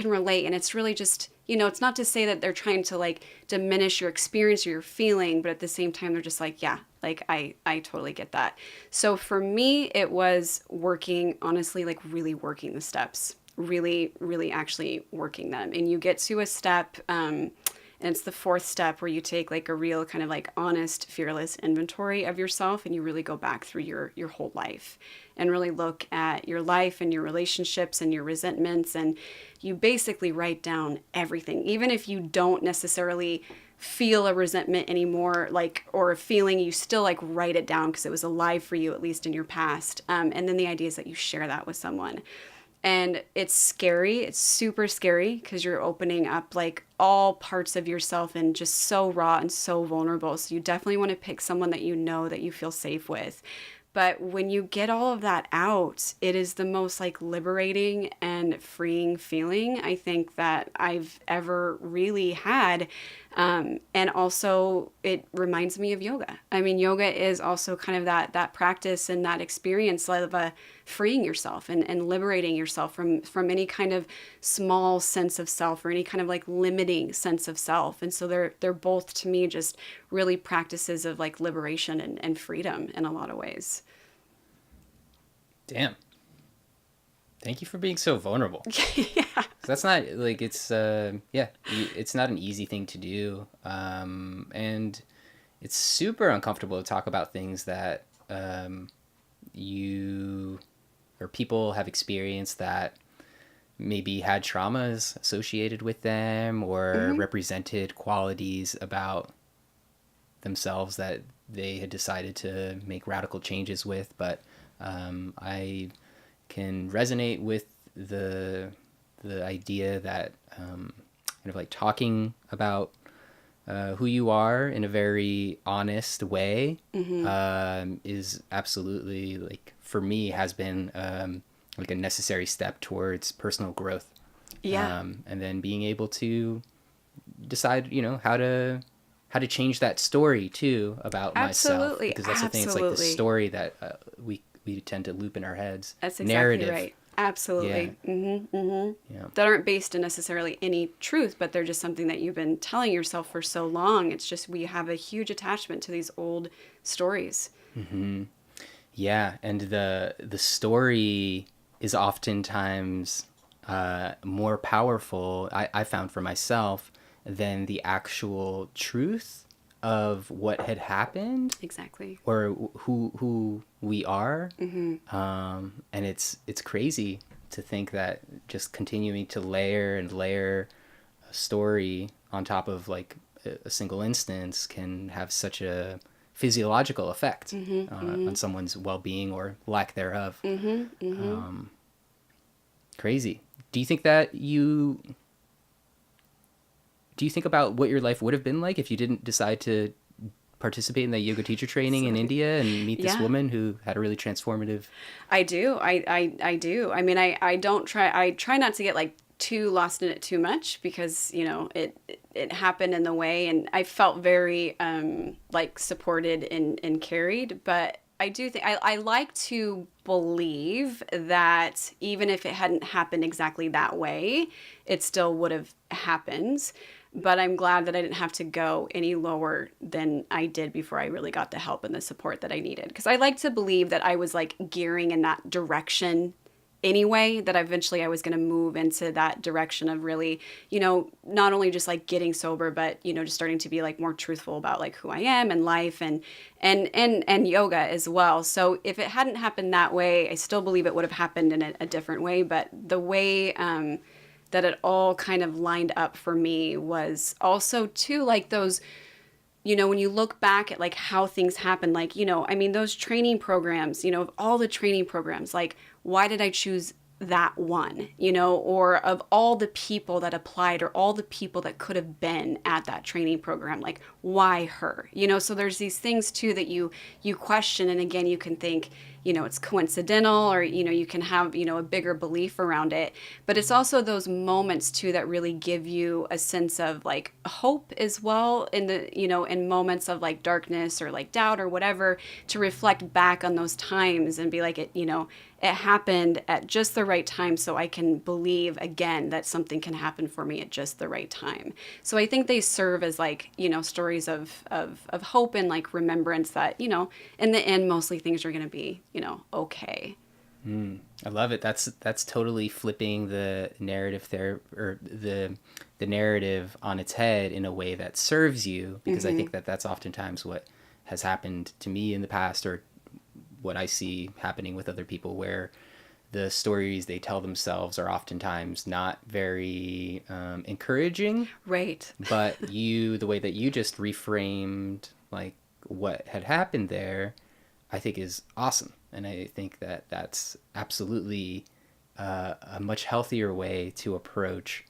relate. And it's really just, you know, it's not to say that they're trying to like diminish your experience or your feeling, but at the same time, they're just like, yeah, like I totally get that. So for me, it was working, honestly, like really working the steps. Really actually working them. And you get to a step, and And it's the fourth step where you take like a real kind of like honest, fearless inventory of yourself, and you really go back through your whole life and really look at your life and your relationships and your resentments. And you basically write down everything, even if you don't necessarily feel a resentment anymore, like, or a feeling, you still like write it down because it was alive for you, at least in your past. And then the idea is that you share that with someone. And it's scary. It's super scary because you're opening up like all parts of yourself and just so raw and so vulnerable. So you definitely want to pick someone that you know that you feel safe with. But when you get all of that out, it is the most like liberating and freeing feeling I think that I've ever really had. And also it reminds me of yoga. I mean, yoga is also kind of that practice and that experience of freeing yourself and liberating yourself from any kind of small sense of self or any kind of like limiting sense of self. And so they're both to me just really practices of like liberation and freedom in a lot of ways. Damn. Thank you for being so vulnerable. Yeah. That's not like it's it's not an easy thing to do, and it's super uncomfortable to talk about things that you or people have experienced that maybe had traumas associated with them or represented qualities about themselves that they had decided to make radical changes with. But I can resonate with the idea that kind of like talking about who you are in a very honest way is absolutely, like, for me, has been like a necessary step towards personal growth. Yeah. And then being able to decide, how to change that story too about myself, because that's the thing. It's like the story that we tend to loop in our heads. That's exactly narrative. Right. Absolutely. Yeah. That aren't based in necessarily any truth, but they're just something that you've been telling yourself for so long. It's just we have a huge attachment to these old stories. Yeah, and the story is oftentimes more powerful, I found for myself, than the actual truth of what had happened. Exactly. Or who we are. And it's crazy to think that just continuing to layer and layer a story on top of like a single instance can have such a physiological effect on someone's well-being or lack thereof. Crazy. Do you think about what your life would have been like if you didn't decide to participate in the yoga teacher training in India and meet this woman who had a really transformative... I do. I do. I mean, I try not to get like too lost in it too much because, it happened in the way, and I felt very like supported and carried. But I do think I like to believe that even if it hadn't happened exactly that way, it still would have happened. But I'm glad that I didn't have to go any lower than I did before I really got the help and the support that I needed. Because I like to believe that I was like gearing in that direction anyway, that eventually I was going to move into that direction of really, not only just like getting sober, but, just starting to be like more truthful about like who I am and life and yoga as well. So if it hadn't happened that way, I still believe it would have happened in a different way. But the way, that it all kind of lined up for me was also too like those, when you look back at like how things happen, like, those training programs, of all the training programs, like, why did I choose that one, or of all the people that applied or all the people that could have been at that training program, like, why her, so there's these things too that you question. And again, you can think, it's coincidental, or, you can have, a bigger belief around it. But it's also those moments too that really give you a sense of like hope as well in the, in moments of like darkness or like doubt or whatever, to reflect back on those times and be like, it happened at just the right time, so I can believe again that something can happen for me at just the right time. So I think they serve as like, stories of hope and like remembrance that, in the end, mostly things are going to be, okay. I love it. That's totally flipping the narrative there, or the narrative on its head in a way that serves you, because I think that that's oftentimes what has happened to me in the past, or what I see happening with other people, where the stories they tell themselves are oftentimes not very encouraging. Right. But the way that you just reframed like what had happened there, I think is awesome. And I think that that's absolutely a much healthier way to approach,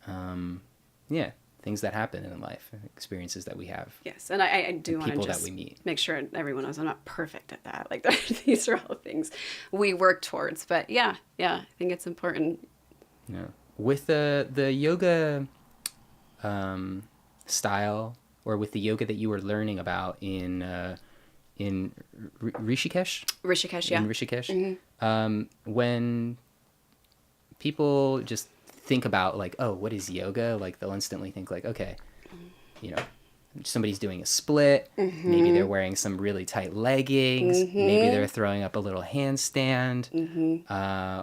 things that happen in life, experiences that we have. Yes, and I do want to people just that we meet. make sure everyone knows I'm not perfect at that. Like, these are all things we work towards. But yeah, I think it's important. Yeah. With the yoga style, or with the yoga that you were learning about in Rishikesh? Rishikesh, yeah. In Rishikesh. When people just think about like, oh, what is yoga? Like, they'll instantly think like, okay, somebody's doing a split. Maybe they're wearing some really tight leggings. Maybe they're throwing up a little handstand.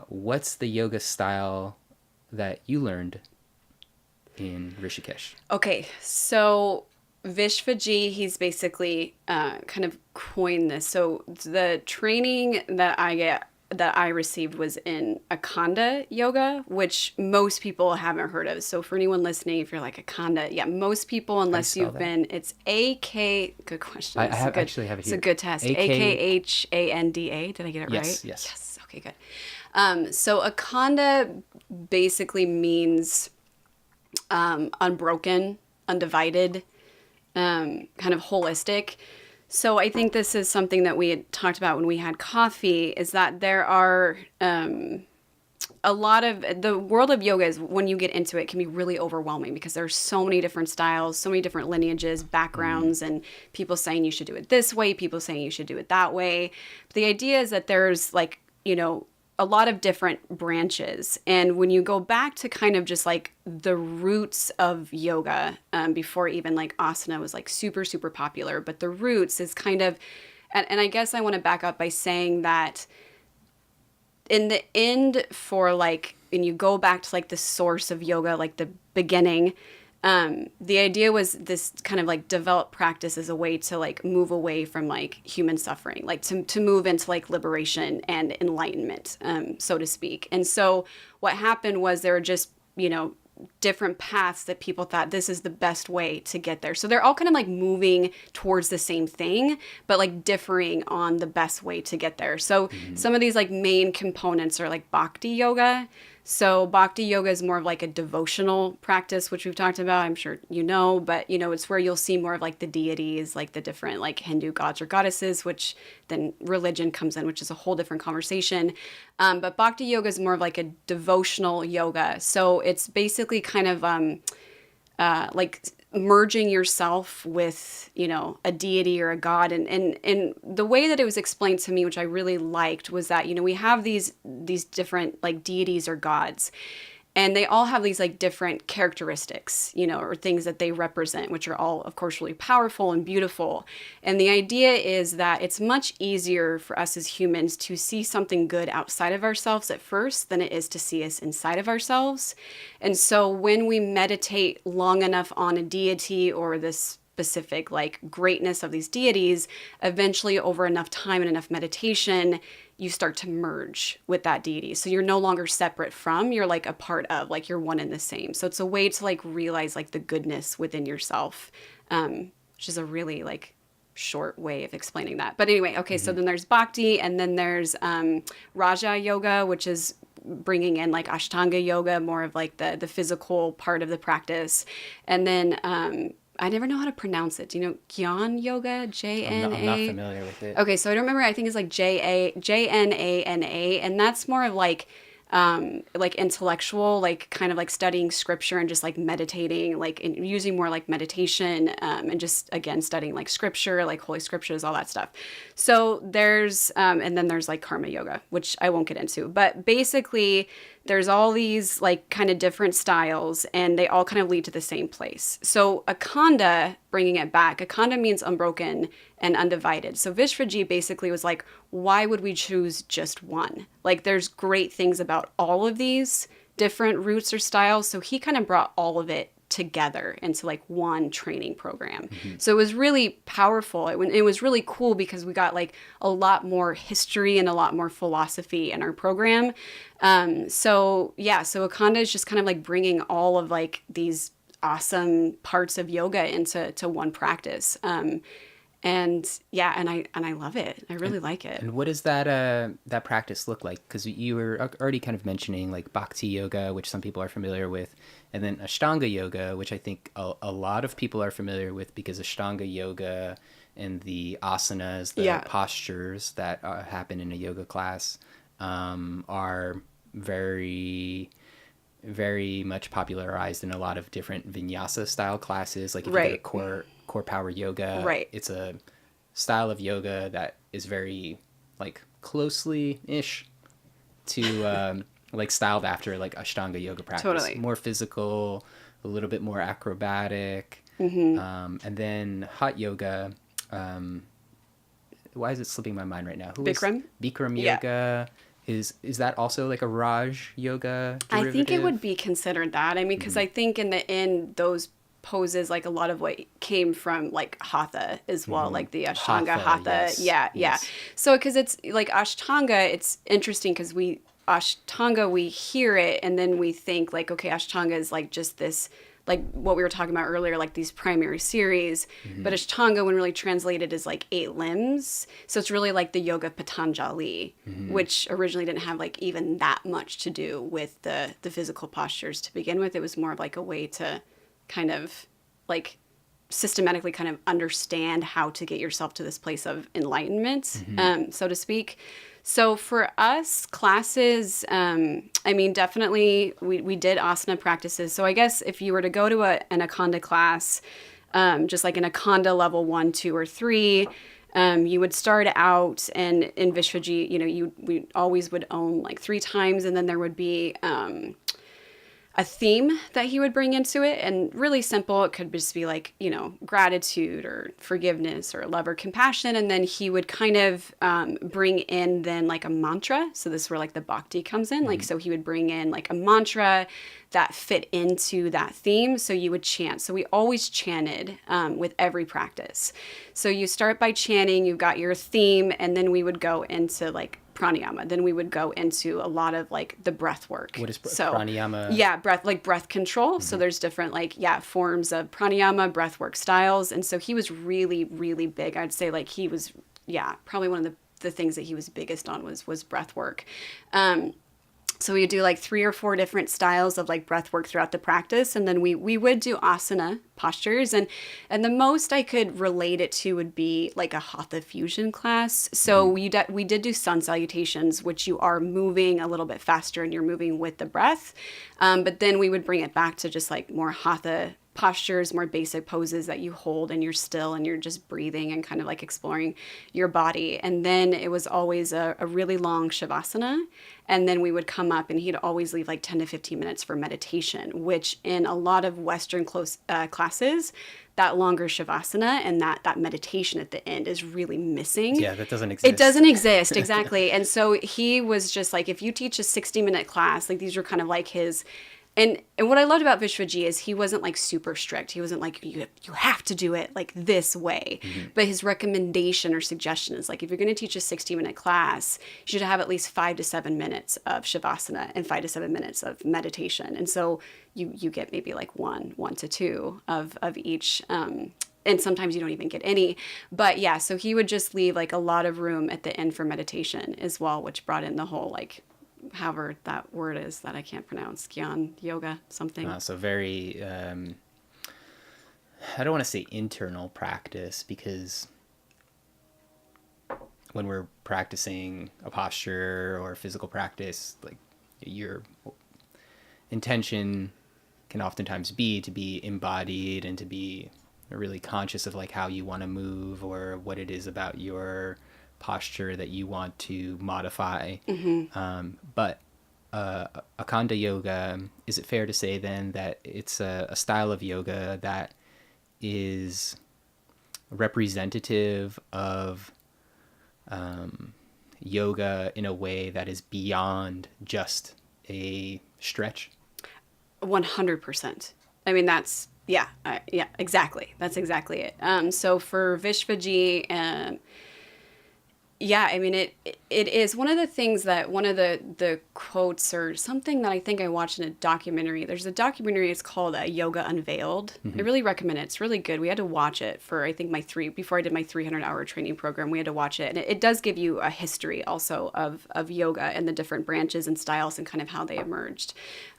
What's the yoga style that you learned in Rishikesh? Okay, so Vishvketu, he's basically kind of coined this. So the training that I received was in Akhanda Yoga, which most people haven't heard of. So for anyone listening, if you're like Akhanda, most people, unless you've been, it's A-K, good question. I actually have it here. It's a good test. A-K-H-A-N-D-A. Did I get it right? Yes. Yes. Okay, good. So Akhanda basically means unbroken, undivided, kind of holistic. So I think this is something that we had talked about when we had coffee, is that there are a lot of, the world of yoga is, when you get into it, can be really overwhelming, because there's so many different styles, so many different lineages, backgrounds, and people saying you should do it this way, people saying you should do it that way. But the idea is that there's like, a lot of different branches. And when you go back to kind of just like the roots of yoga, before even like asana was like super, super popular, but the roots is kind of, and I guess I want to back up by saying that in the end, for like, when you go back to like the source of yoga, like the beginning, the idea was this kind of like develop practice as a way to like move away from like human suffering, like to move into like liberation and enlightenment, so to speak. And so what happened was there were just, different paths that people thought this is the best way to get there. So they're all kind of like moving towards the same thing, but like differing on the best way to get there. So some of these like main components are like Bhakti Yoga. So Bhakti Yoga is more of like a devotional practice, which we've talked about, I'm sure but it's where you'll see more of like the deities, like the different like Hindu gods or goddesses, which then religion comes in, which is a whole different conversation. But Bhakti Yoga is more of like a devotional yoga. So it's basically kind of like merging yourself with, a deity or a god. And the way that it was explained to me, which I really liked, was that, we have these different like deities or gods, and they all have these like different characteristics, or things that they represent, which are all, of course, really powerful and beautiful. And the idea is that it's much easier for us as humans to see something good outside of ourselves at first than it is to see us inside of ourselves. And so when we meditate long enough on a deity or this specific like greatness of these deities, eventually over enough time and enough meditation, you start to merge with that deity. So you're no longer separate from, you're like a part of, like you're one and the same. So it's a way to like realize like the goodness within yourself, which is a really like short way of explaining that. But anyway, okay, so then there's Bhakti, and then there's Raja Yoga, which is bringing in like Ashtanga Yoga, more of like the physical part of the practice. And then I never know how to pronounce it. Do you know Gyan Yoga? J-N-A? I'm not familiar with it. Okay, so I don't remember. I think it's like J-N-A-N-A, and that's more of like intellectual, like kind of like studying scripture and just like meditating, like using more like meditation, and just again studying like scripture, like holy scriptures, all that stuff. So there's and then there's like karma yoga, which I won't get into, but basically there's all these like kind of different styles, and they all kind of lead to the same place. So Akhanda, bringing it back, Akhanda means unbroken and undivided. So Vishvaji basically was like, why would we choose just one? Like, there's great things about all of these different roots or styles. So he kind of brought all of it together into like one training program. So it was really powerful. It was really cool because we got like a lot more history and a lot more philosophy in our program. So Akhanda is just kind of like bringing all of like these awesome parts of yoga into one practice. And I love it. I really like it. And what does that practice look like? Because you were already kind of mentioning like Bhakti Yoga, which some people are familiar with, and then Ashtanga Yoga, which I think a lot of people are familiar with, because Ashtanga Yoga and the asanas, the postures that happen in a yoga class, are very, very much popularized in a lot of different vinyasa style classes. Like if you go to core power yoga, it's a style of yoga that is very like closely-ish to like styled after like Ashtanga yoga practice. Totally. More physical, a little bit more acrobatic. And then hot yoga, why is it slipping my mind right now? Bikram? Bikram yoga. Is that also like a Raj yoga derivative? I think it would be considered that. I mean, because I think in the end, those poses, like a lot of what came from like hatha as well, like the Ashtanga hatha. Yes. So because it's like Ashtanga, it's interesting because we hear it and then we think like, okay, Ashtanga is like just this, like what we were talking about earlier, like these primary series. But Ashtanga, when really translated, is like 8 limbs. So it's really like the Yoga Patanjali, which originally didn't have like even that much to do with the physical postures to begin with. It was more of like a way to kind of like systematically kind of understand how to get yourself to this place of enlightenment, so to speak. So for us, classes, I mean, definitely we did asana practices. So I guess if you were to go to an Akhanda class, just like an Akhanda level 1, 2, or 3, you would start out, and in Vishvaji, we always would own like 3 times, and then there would be a theme that he would bring into it. And really simple, it could just be like, gratitude or forgiveness or love or compassion. And then he would kind of bring in then like a mantra. So this is where like the bhakti comes in. Like, so he would bring in like a mantra that fit into that theme. So you would chant. So we always chanted with every practice. So you start by chanting, you've got your theme, and then we would go into like pranayama. Then we would go into a lot of like the breath work. What is pranayama? Yeah, breath control. So there's different forms of pranayama, breath work styles. And so he was really, really big. I'd say like he was, probably one of the things that he was biggest on was breath work. So we would do like 3 or 4 different styles of like breath work throughout the practice. And then we would do asana postures. And the most I could relate it to would be like a hatha fusion class. So we did do sun salutations, which you are moving a little bit faster and you're moving with the breath. But then we would bring it back to just like more hatha postures, more basic poses that you hold and you're still and you're just breathing and kind of like exploring your body. And then it was always a really long shavasana. And then we would come up and he'd always leave like 10 to 15 minutes for meditation, which in a lot of Western classes, that longer shavasana and that meditation at the end is really missing. Yeah, that doesn't exist. It doesn't exist, exactly. And so he was just like, if you teach a 60-minute class, like these were kind of like his... And what I loved about Vishvaji is he wasn't like super strict. He wasn't like, you have to do it like this way. But his recommendation or suggestion is like, if you're going to teach a 60-minute class, you should have at least 5 to 7 minutes of shavasana and 5 to 7 minutes of meditation. And so you get maybe like 1 to 2 of each. And sometimes you don't even get any. But yeah, so he would just leave like a lot of room at the end for meditation as well, which brought in the whole like, however that word is that I can't pronounce, Gyan Yoga something. So very, I don't want to say internal practice, because when we're practicing a posture or physical practice, like your intention can oftentimes be to be embodied and to be really conscious of like how you want to move or what it is about your posture that you want to modify. But Akhanda yoga, is it fair to say then that it's a style of yoga that is representative of yoga in a way that is beyond just a stretch? 100%. I mean, that's, yeah, exactly. That's exactly it. So for Vishvaji, yeah, I mean, it is one of the things that one of the quotes or something that I think I watched in a documentary. There's a documentary, it's called Yoga Unveiled. I really recommend it. It's really good. We had to watch it for, I think, before I did my 300-hour training program, we had to watch it. And it does give you a history also of yoga and the different branches and styles and kind of how they emerged.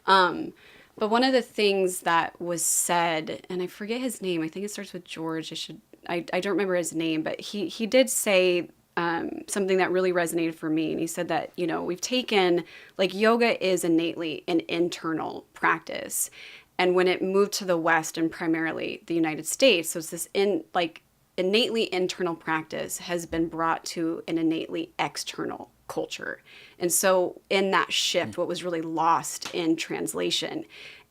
But one of the things that was said, and I forget his name, I think it starts with George. I don't remember his name, but he did say something that really resonated for me. And he said that, we've taken, like, yoga is innately an internal practice. And when it moved to the West and primarily the United States, so it's this innately internal practice has been brought to an innately external culture. And so in that shift, what was really lost in translation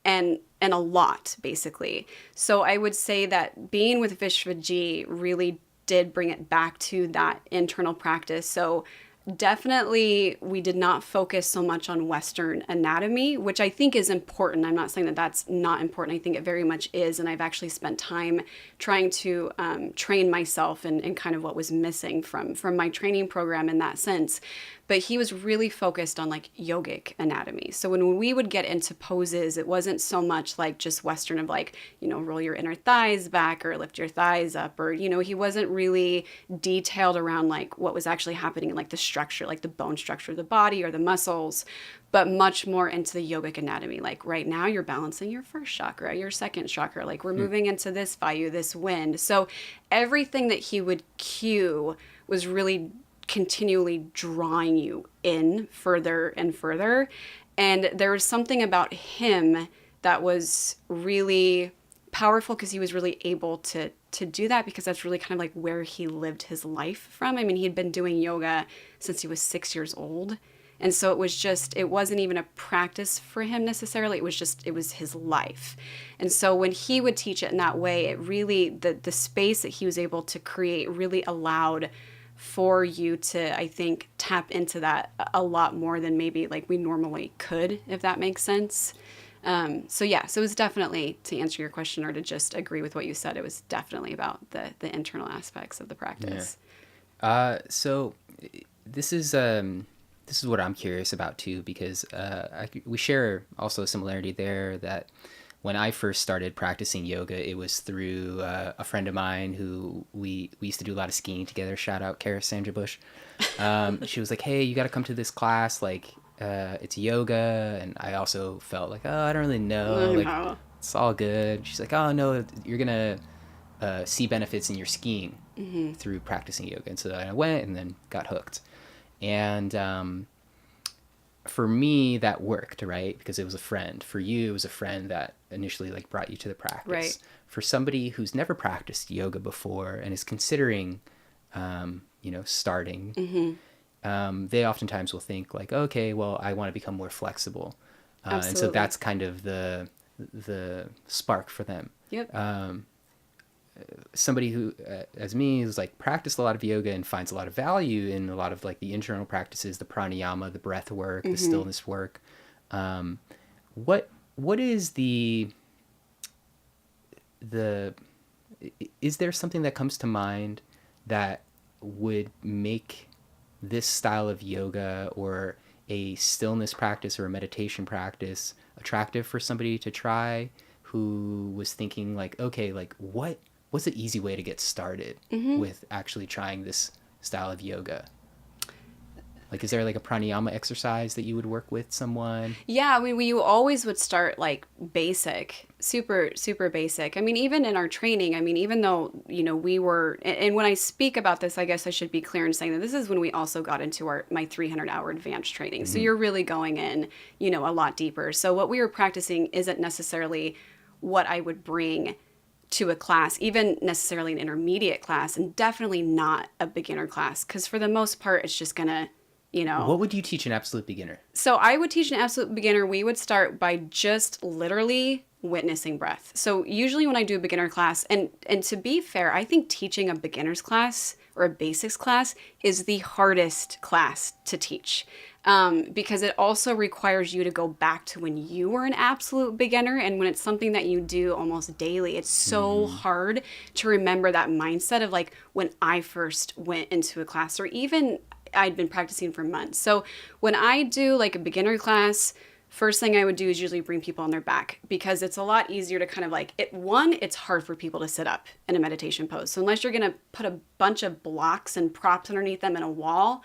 and a lot, basically. So I would say that being with Vishvaji really did bring it back to that internal practice. So definitely we did not focus so much on Western anatomy, which I think is important. I'm not saying that that's not important. I think it very much is. And I've actually spent time trying to train myself in kind of what was missing from my training program in that sense. But he was really focused on like yogic anatomy. So when we would get into poses, it wasn't so much like just Western of like, roll your inner thighs back or lift your thighs up, or, he wasn't really detailed around like what was actually happening in like the structure, like the bone structure of the body or the muscles, but much more into the yogic anatomy. Like right now you're balancing your first chakra, your second chakra, like we're moving into this vayu, this wind. So everything that he would cue was really continually drawing you in further and further. And there was something about him that was really powerful because he was really able to do that, because that's really kind of like where he lived his life from. I mean, he'd been doing yoga since he was 6 years old. And so it wasn't even a practice for him necessarily. It was his life. And so when he would teach it in that way, it really, the space that he was able to create really allowed for you to, I think, tap into that a lot more than maybe like we normally could, if that makes sense. So it was definitely, to answer your question or to just agree with what you said, it was definitely about the internal aspects of the practice. Yeah. So this is what I'm curious about too, because we share also a similarity there, that when I first started practicing yoga, it was through a friend of mine who we used to do a lot of skiing together. Shout out Cassandra Bush. She was like, "Hey, you got to come to this class. Like, it's yoga." And I also felt like, "Oh, I don't really know. Like, it's all good." She's like, "Oh no, you're gonna see benefits in your skiing through practicing yoga." And so I went and then got hooked. And for me, that worked, right? Because it was a friend. For you, it was a friend that initially like brought you to the practice. Right. For somebody who's never practiced yoga before and is considering, starting, they oftentimes will think like, okay, well, I want to become more flexible. And so that's kind of the spark for them. Yep. Somebody who, as me, is like practiced a lot of yoga and finds a lot of value in a lot of like the internal practices, the pranayama, the breath work, the stillness work. What is is there something that comes to mind that would make this style of yoga or a stillness practice or a meditation practice attractive for somebody to try, who was thinking like, okay, like what's the easy way to get started with actually trying this style of yoga? Like, is there like a pranayama exercise that you would work with someone? Yeah, I mean, you always would start like basic, super, super basic. I mean, even in our training, I mean, even though, we were, and when I speak about this, I guess I should be clear in saying that this is when we also got into my 300-hour advanced training. So you're really going in, a lot deeper. So what we were practicing isn't necessarily what I would bring to a class, even necessarily an intermediate class, and definitely not a beginner class. Because for the most part, it's just going to you know. What would you teach an absolute beginner? So I would teach an absolute beginner. We would start by just literally witnessing breath. So usually when I do a beginner class, and to be fair, I think teaching a beginner's class or a basics class is the hardest class to teach. Because it also requires you to go back to when you were an absolute beginner, and when it's something that you do almost daily, it's so hard to remember that mindset of like when I first went into a class, or even I'd been practicing for months. So when I do like a beginner class, first thing I would do is usually bring people on their back, because it's a lot easier to kind of like it's hard for people to sit up in a meditation pose. So unless you're going to put a bunch of blocks and props underneath them in a wall,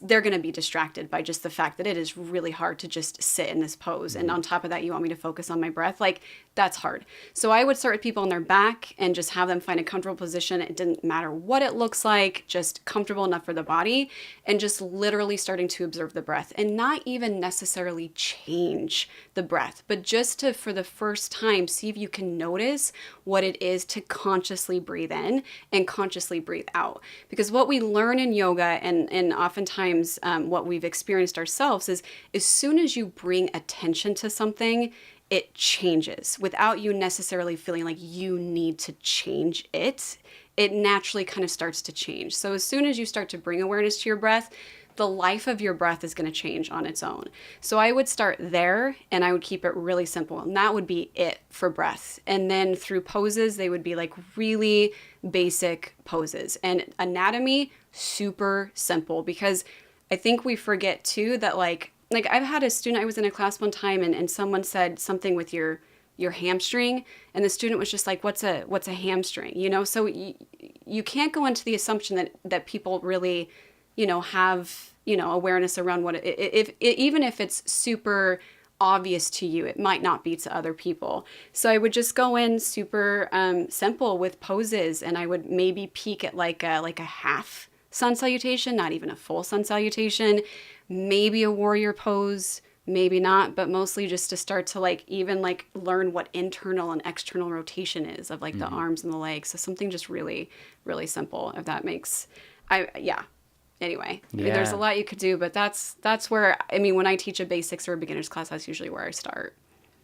they're going to be distracted by just the fact that it is really hard to just sit in this pose. And on top of that, you want me to focus on my breath. Like, that's hard. So I would start with people on their back and just have them find a comfortable position. It didn't matter what it looks like, just comfortable enough for the body, and just literally starting to observe the breath, and not even necessarily change the breath, but just to, for the first time, see if you can notice what it is to consciously breathe in and consciously breathe out. Because what we learn in yoga, and oftentimes what we've experienced ourselves, is as soon as you bring attention to something, it changes without you necessarily feeling like you need to change it. It naturally kind of starts to change. So as soon as you start to bring awareness to your breath, the life of your breath is going to change on its own. So I would start there, and I would keep it really simple. And that would be it for breath. And then through poses, they would be like really basic poses. And anatomy, super simple, because I think we forget too that like I've had a student, I was in a class one time, and someone said something with your hamstring, and the student was just like, what's a hamstring? You know, so you can't go into the assumption that people really, you know, have, you know, awareness around what even if it's super obvious to you, it might not be to other people. So I would just go in super simple with poses, and I would maybe peak at like a half sun salutation, not even a full sun salutation, maybe a warrior pose, maybe not, but mostly just to start to like even like learn what internal and external rotation is of like the arms and the legs. So something just really, really simple, if that makes, Anyway, I mean, there's a lot you could do, but that's where, I mean, when I teach a basics or a beginner's class, that's usually where I start.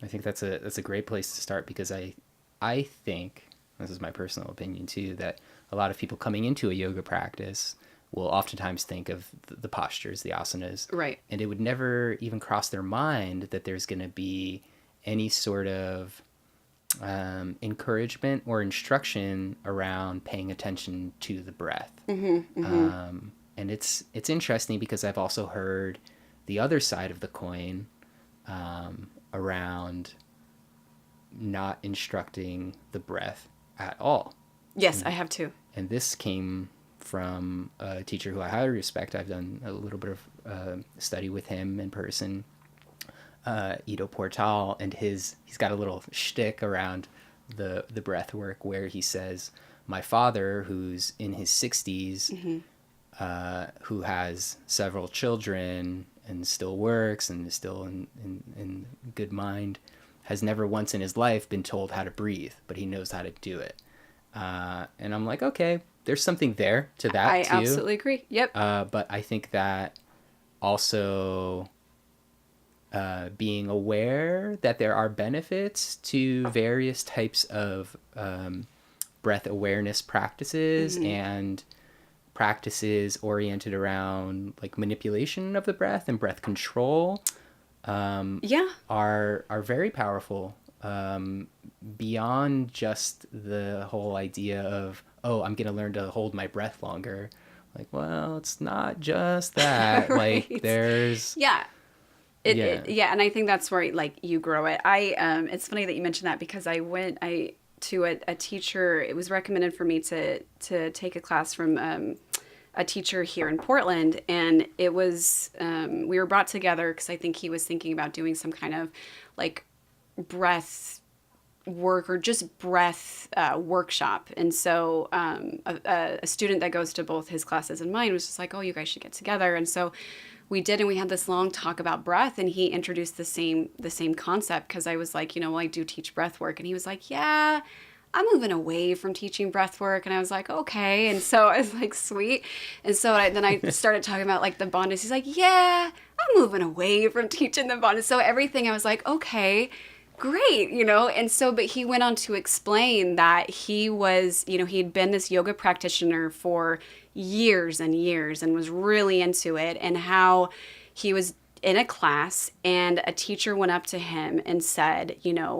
I think that's a great place to start, because I think, this is my personal opinion too, that a lot of people coming into a yoga practice will oftentimes think of the postures, the asanas. Right. And it would never even cross their mind that there's going to be any sort of encouragement or instruction around paying attention to the breath. And it's interesting, because I've also heard the other side of the coin around not instructing the breath at all. Yes, I have too. And this came from a teacher who I highly respect. I've done a little bit of study with him in person, Ido Portal, and he's got a little shtick around the breath work, where he says, my father, who's in his 60s, who has several children and still works and is still in good mind, has never once in his life been told how to breathe, but he knows how to do it. And I'm like, okay, there's something there to that too. I absolutely agree. Yep. But I think that also being aware that there are benefits to various types of breath awareness practices and practices oriented around like manipulation of the breath and breath control are very powerful, beyond just the whole idea of, oh, I'm gonna learn to hold my breath longer. Like, well, it's not just that. right. Like, there's and I think that's where like you grow it. It's funny that you mentioned that, because I went to a teacher. It was recommended for me to take a class from a teacher here in Portland, and it was we were brought together because I think he was thinking about doing some kind of like breath work or just breath workshop. And so a student that goes to both his classes and mine was just like, oh, you guys should get together. And so we did, and we had this long talk about breath, and he introduced the same concept, because I was like, you know, well, I do teach breath work, and he was like, yeah, I'm moving away from teaching breath work. And I was like, okay. And so I was like, sweet. And so then I started talking about like the bandhas. He's like, yeah, I'm moving away from teaching the bandhas. So everything I was like, okay, great, And so, but he went on to explain that he was, he'd been this yoga practitioner for years and years and was really into it, and how he was in a class and a teacher went up to him and said,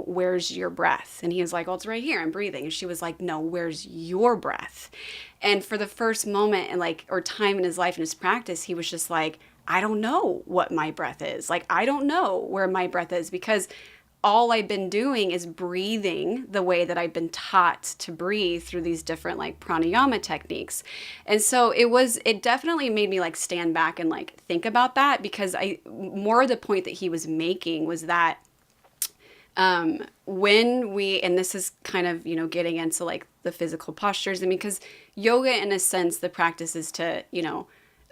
where's your breath? And he was like, well, it's right here, I'm breathing. And she was like, no, where's your breath? And for the first moment and or time in his life and his practice, he was just like, I don't know what my breath is. Like, I don't know where my breath is, because all I've been doing is breathing the way that I've been taught to breathe through these different pranayama techniques. And so it definitely made me stand back and think about that, because more of the point that he was making was that when we, and this is kind of, getting into the physical postures, because yoga, in a sense, the practice is to,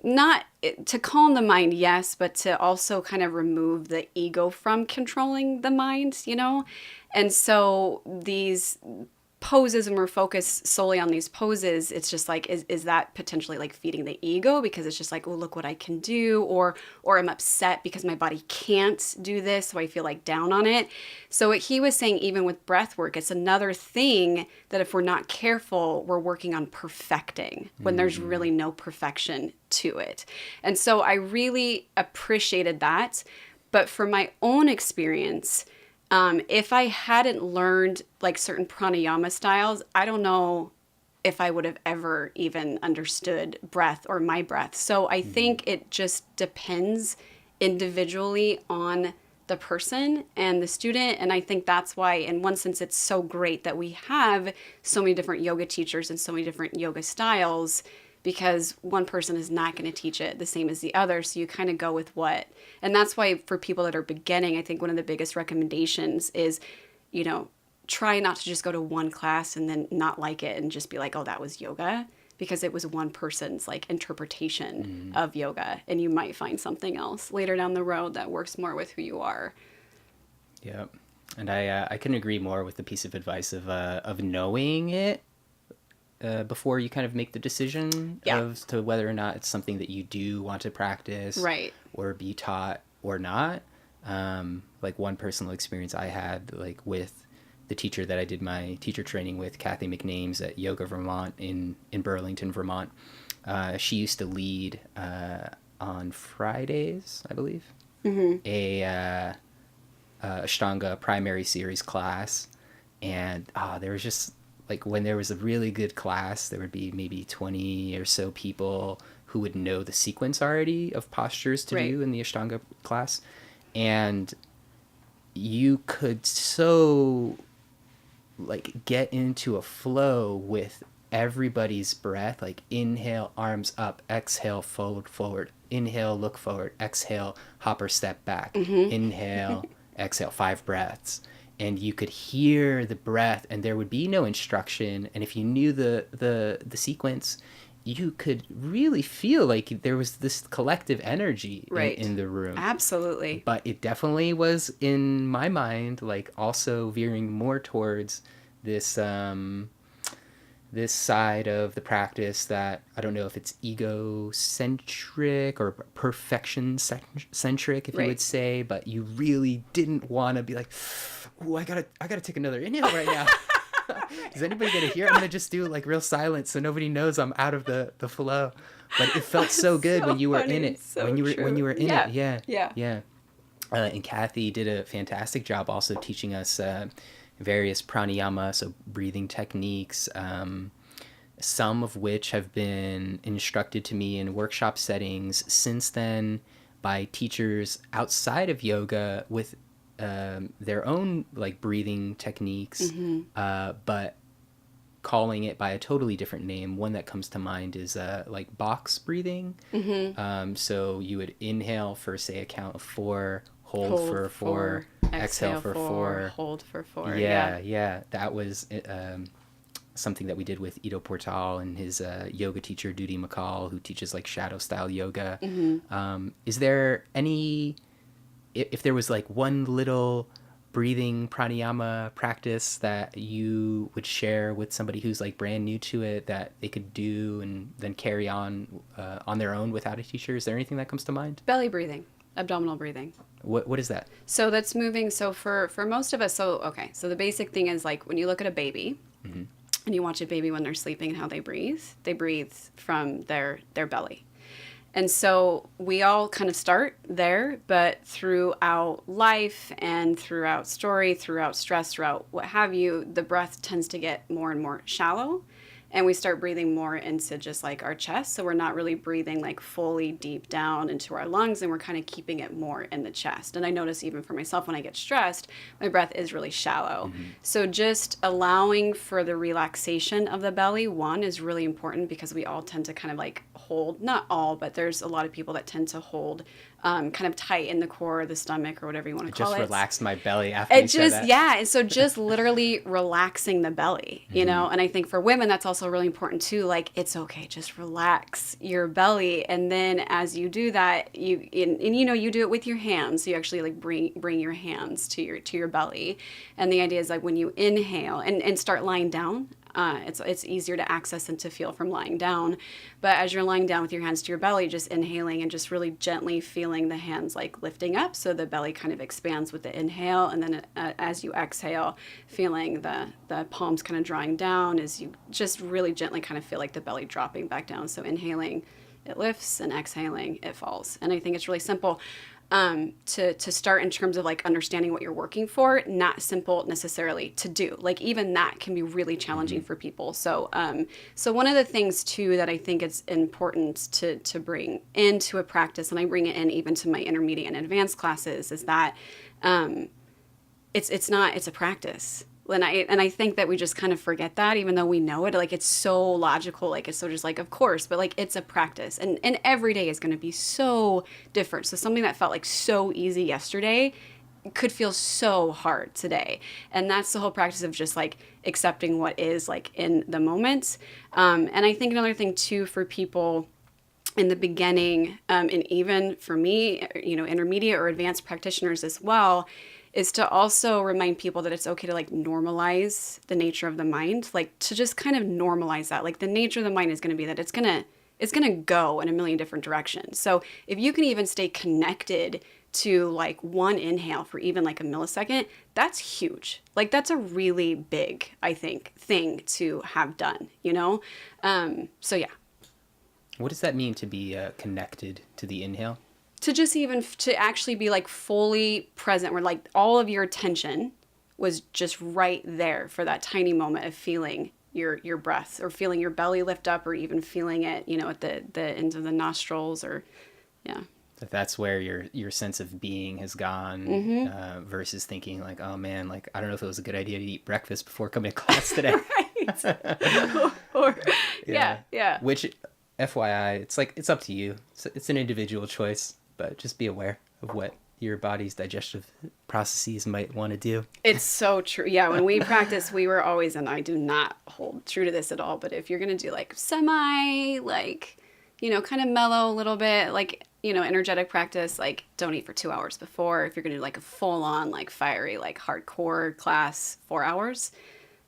not to calm the mind, yes, but to also kind of remove the ego from controlling the mind, And so these poses, and we're focused solely on these poses, it's just is that potentially feeding the ego, because it's just oh, look what I can do, or I'm upset because my body can't do this, so I feel down on it. So what he was saying, even with breath work, it's another thing that if we're not careful, we're working on perfecting when there's really no perfection to it. And so I really appreciated that. But from my own experience, if I hadn't learned certain pranayama styles, I don't know if I would have ever even understood breath or my breath. So I think it just depends individually on the person and the student. And I think that's why, in one sense, it's so great that we have so many different yoga teachers and so many different yoga styles, because one person is not going to teach it the same as the other. So you kind of go with what. And that's why for people that are beginning, I think one of the biggest recommendations is, try not to just go to one class and then not like it and just be like, oh, that was yoga, because it was one person's interpretation of yoga. And you might find something else later down the road that works more with who you are. Yeah. And I couldn't agree more with the piece of advice of knowing it before you kind of make the decision as to whether or not it's something that you do want to practice, right, or be taught or not. One personal experience I had with the teacher that I did my teacher training with, Kathy McNames at Yoga Vermont in Burlington, Vermont. She used to lead on Fridays, I believe, a Ashtanga primary series class. And there was just when there was a really good class, there would be maybe 20 or so people who would know the sequence already of postures to do in the Ashtanga class. And you could so get into a flow with everybody's breath, inhale, arms up, exhale, fold forward, inhale, look forward, exhale, hop or step back, inhale, exhale, 5 breaths. And you could hear the breath, and there would be no instruction. And if you knew the sequence, you could really feel there was this collective energy in the room. Absolutely. But it definitely was, in my mind, also veering more towards this this side of the practice that I don't know if it's egocentric or perfection centric, if you would say, but you really didn't want to be like, oh, I gotta take another inhale right now. Is anybody gonna hear? I'm gonna just do real silence so nobody knows I'm out of the flow. But it felt so good when you were in it. So when you were in it. Yeah. And Kathy did a fantastic job also teaching us various pranayama, so breathing techniques, some of which have been instructed to me in workshop settings since then by teachers outside of yoga with their own breathing techniques, but calling it by a totally different name. One that comes to mind is box breathing. So you would inhale for, say, a count of 4, hold for 4, exhale for 4, hold for 4. Yeah. That was something that we did with Ido Portal and his yoga teacher, Dudi McCall, who teaches shadow style yoga. Is there any, if there was one little breathing pranayama practice that you would share with somebody who's like brand new to it that they could do and then carry on their own without a teacher? Is there anything that comes to mind? Belly breathing, abdominal breathing. What is that? So that's moving. So for most of us, so the basic thing is like when you look at a baby and you watch a baby when they're sleeping and how they breathe from their belly. And so we all kind of start there, but throughout life and throughout story, throughout stress, throughout what have you, the breath tends to get more and more shallow. And we start breathing more into just like our chest. So we're not really breathing like fully deep down into our lungs, and we're kind of keeping it more in the chest. And I notice even for myself when I get stressed, my breath is really shallow. So just allowing for the relaxation of the belly, one, is really important because we all tend to kind of like hold, not all, but there's a lot of people that tend to hold kind of tight in the core of the stomach or whatever you want to call it. Just relaxed my belly after you said that. Yeah. And so just literally relaxing the belly, you know, and I think for women, that's also really important too. Like, it's okay. Just relax your belly. And then as you do that, you know, you do it with your hands. So you actually like bring your hands to your belly. And the idea is like when you inhale and start lying down, it's easier to access and to feel from lying down. But as you're lying down with your hands to your belly, just inhaling and just really gently feeling the hands like lifting up. So the belly kind of expands with the inhale. And then as you exhale, feeling the palms kind of drawing down as you just really gently kind of feel like the belly dropping back down. So inhaling, it lifts, and exhaling, it falls. And I think it's really simple. To start in terms of like understanding what you're working for, not simple necessarily to do. Like even that can be really challenging for people. So one of the things too that I think it's important to bring into a practice, and I bring it in even to my intermediate and advanced classes, is that it's a practice. And I think that we just kind of forget that, even though we know it. Like, it's so logical. Like, it's so just like, of course. But, like, it's a practice. And every day is going to be so different. So something that felt, like, so easy yesterday could feel so hard today. And that's the whole practice of just, like, accepting what is, like, in the moment. And I think another thing, too, for people in the beginning, and even for me, you know, intermediate or advanced practitioners as well, is to also remind people that it's okay to like normalize the nature of the mind, like to just kind of normalize that. Like the nature of the mind is going to be that it's going to go in a million different directions. So if you can even stay connected to like one inhale for even like a millisecond, that's huge. Like that's a really big, I think, thing to have done, you know? So yeah. What does that mean to be connected to the inhale? To just even to actually be like fully present, where like all of your attention was just right there for that tiny moment of feeling your breath, or feeling your belly lift up, or even feeling it, you know, at the ends of the nostrils, or yeah. That's where your sense of being has gone, versus thinking like, oh man, like I don't know if it was a good idea to eat breakfast before coming to class today. or yeah. Which, FYI, it's like it's up to you. It's an individual choice. But just be aware of what your body's digestive processes might want to do. It's so true. Yeah, when we practice, we were always, and I do not hold true to this at all, but if you're going to do like semi, like, you know, kind of mellow a little bit, like, you know, energetic practice, like don't eat for 2 hours before. If you're going to do like a full on, like fiery, like hardcore class, 4 hours,